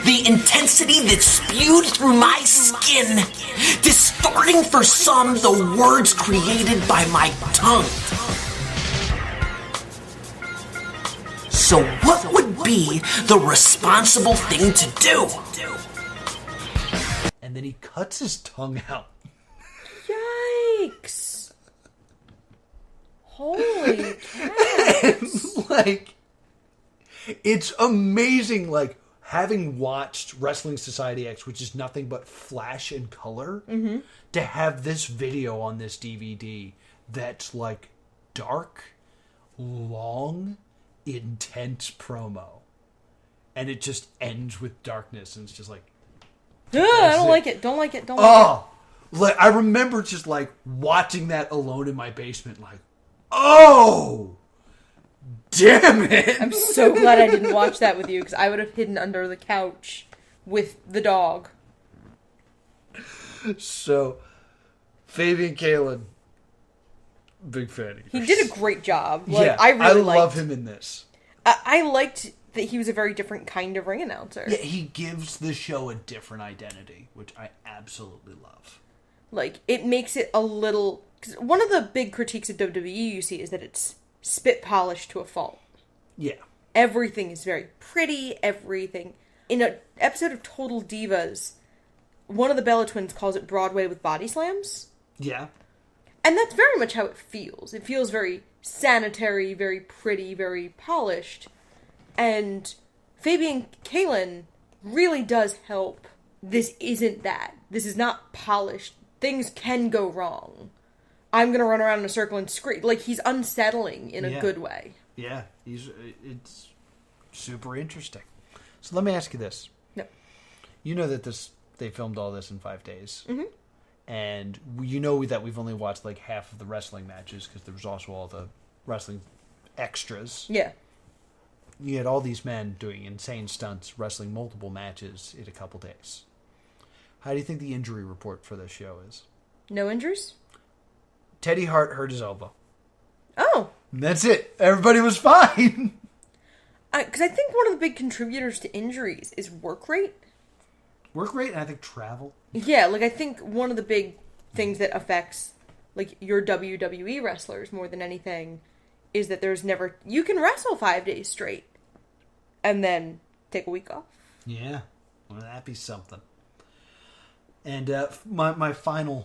the intensity that spewed through my skin, distorting for some the words created by my tongue. So what would be the responsible thing to do? And then he cuts his tongue out. Yikes. Holy cats. Like, it's amazing, like, having watched Wrestling Society X, which is nothing but flash and color, to have this video on this DVD that's, like, dark, long, intense promo. And it just ends with darkness, and it's just like... I don't like it. Don't like it. Don't like it. Like, I remember just, like, watching that alone in my basement, like, oh! Damn it! I'm so glad I didn't watch that with you, because I would have hidden under the couch with the dog. So, Fabian Kalin, big fan of yours. He did a great job. Like, Yeah, I really love him in this. I liked that he was a very different kind of ring announcer. Yeah, he gives the show a different identity, which I absolutely love. Like, it makes it a little... 'cause one of the big critiques of WWE you see is that it's spit polished to a fault. Yeah. Everything is very pretty, everything. In an episode of Total Divas, one of the Bella Twins calls it Broadway with body slams. Yeah. And that's very much how it feels. It feels very sanitary, very pretty, very polished. And Fabian Kalin really does help. This isn't that. This is not polished. Things can go wrong. I'm gonna run around in a circle and scream. Like, he's unsettling in a good way. Yeah, it's super interesting. So let me ask you this. No. You know that they filmed all this in 5 days. Mm-hmm. And you know that we've only watched like half of the wrestling matches because there was also all the wrestling extras. Yeah. You had all these men doing insane stunts, wrestling multiple matches in a couple days. How do you think the injury report for this show is? No injuries? Teddy Hart hurt his elbow. Oh. And that's it. Everybody was fine. Because I think one of the big contributors to injuries is work rate. Work rate and I think travel. Yeah, like I think one of the big things that affects like your WWE wrestlers more than anything is that there's never... You can wrestle 5 days straight and then take a week off. Yeah. Well, that'd be something. And my final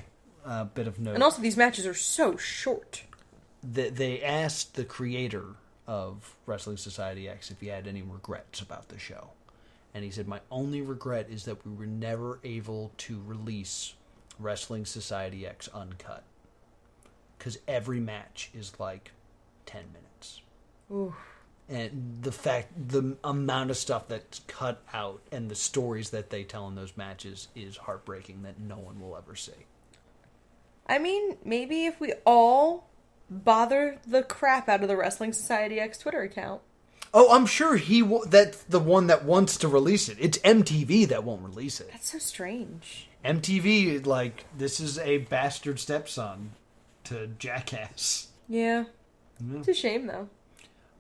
bit of note. And also these matches are so short. They asked the creator of Wrestling Society X if he had any regrets about the show. And he said, my only regret is that we were never able to release Wrestling Society X uncut. Because every match is like 10 minutes. Ooh. And the amount of stuff that's cut out and the stories that they tell in those matches is heartbreaking that no one will ever see. I mean, maybe if we all bother the crap out of the Wrestling Society X Twitter account. Oh, I'm sure that's the one that wants to release it. It's MTV that won't release it. That's so strange. MTV, like, this is a bastard stepson to Jackass. Yeah. It's a shame, though.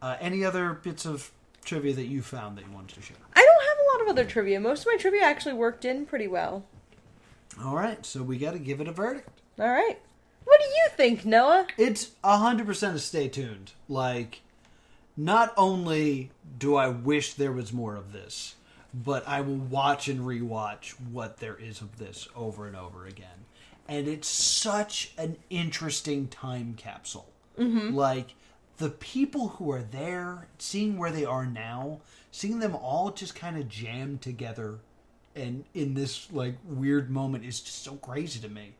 Any other bits of trivia that you found that you wanted to share? I don't have a lot of other trivia. Most of my trivia actually worked in pretty well. All right, so we got to give it a verdict. All right. What do you think, Noah? It's 100% a stay tuned. Like, not only do I wish there was more of this, but I will watch and rewatch what there is of this over and over again. And it's such an interesting time capsule. Mm-hmm. Like, the people who are there, seeing where they are now, seeing them all just kind of jammed together and in this, like, weird moment is just so crazy to me.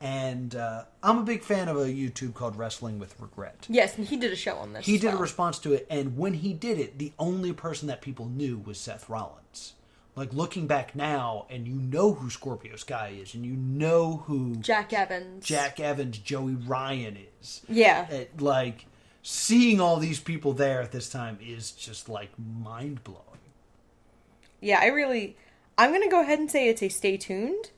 And I'm a big fan of a YouTube called Wrestling with Regret. Yes, and he did a show on this. He did a response to it, and when he did it, the only person that people knew was Seth Rollins. Like, looking back now, and you know who Scorpio Sky is, and you know who Jack Evans, Joey Ryan is. Yeah. Like, seeing all these people there at this time is just, like, mind-blowing. Yeah, I'm going to go ahead and say it's a stay tuned,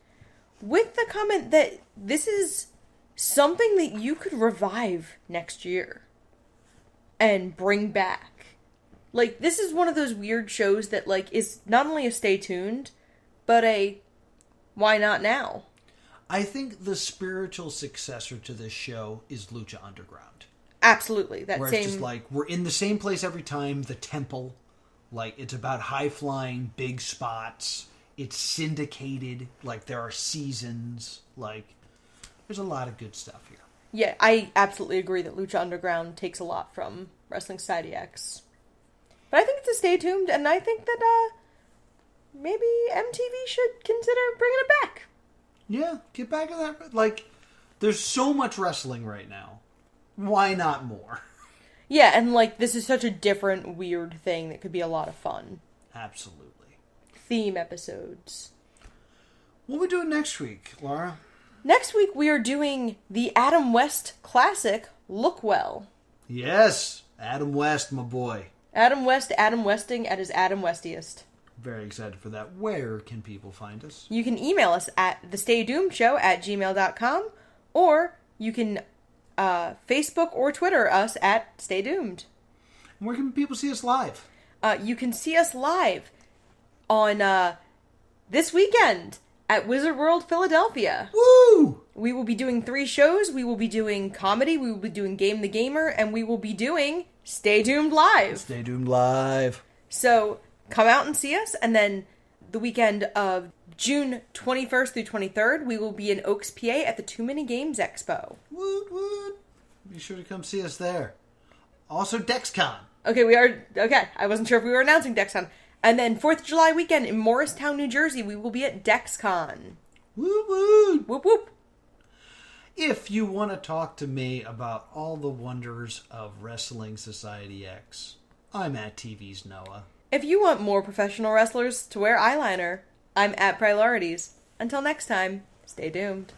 with the comment that this is something that you could revive next year and bring back. Like, this is one of those weird shows that, like, is not only a stay tuned, but a why not now? I think the spiritual successor to this show is Lucha Underground. Absolutely. That where same... it's just like, we're in the same place every time, the temple. Like, it's about high-flying, big spots. It's syndicated. Like, there are seasons. Like, there's a lot of good stuff here. Yeah, I absolutely agree that Lucha Underground takes a lot from Wrestling Society X. But I think it's a stay tuned, and I think that maybe MTV should consider bringing it back. Yeah, get back to that. Like, there's so much wrestling right now. Why not more? Yeah, and like, this is such a different, weird thing that could be a lot of fun. Absolutely. Theme episodes. What are we doing next week, Laura? Next week we are doing the Adam West classic, Look Well. Yes, Adam West, my boy. Adam West, Adam Westing at his Adam Westiest. Very excited for that. Where can people find us? You can email us at thestaydoomedshow@gmail.com, or you can Facebook or Twitter us at Stay Doomed. Where can people see us live? You can see us live on this weekend at Wizard World Philadelphia. Woo! We will be doing 3 shows. We will be doing comedy, we will be doing Game the Gamer, and we will be doing Stay Doomed Live. Stay Doomed Live. So come out and see us, and then the weekend of June 21st through 23rd, we will be in Oaks, PA at the Too Many Games Expo. Woot woot. Be sure to come see us there. Also, DexCon. Okay, I wasn't sure if we were announcing DexCon. And then 4th of July weekend in Morristown, New Jersey, we will be at DexCon. Woot woot. Whoop whoop. If you want to talk to me about all the wonders of Wrestling Society X, I'm at TV's Noah. If you want more professional wrestlers to wear eyeliner, I'm at Priorities. Until next time, stay doomed.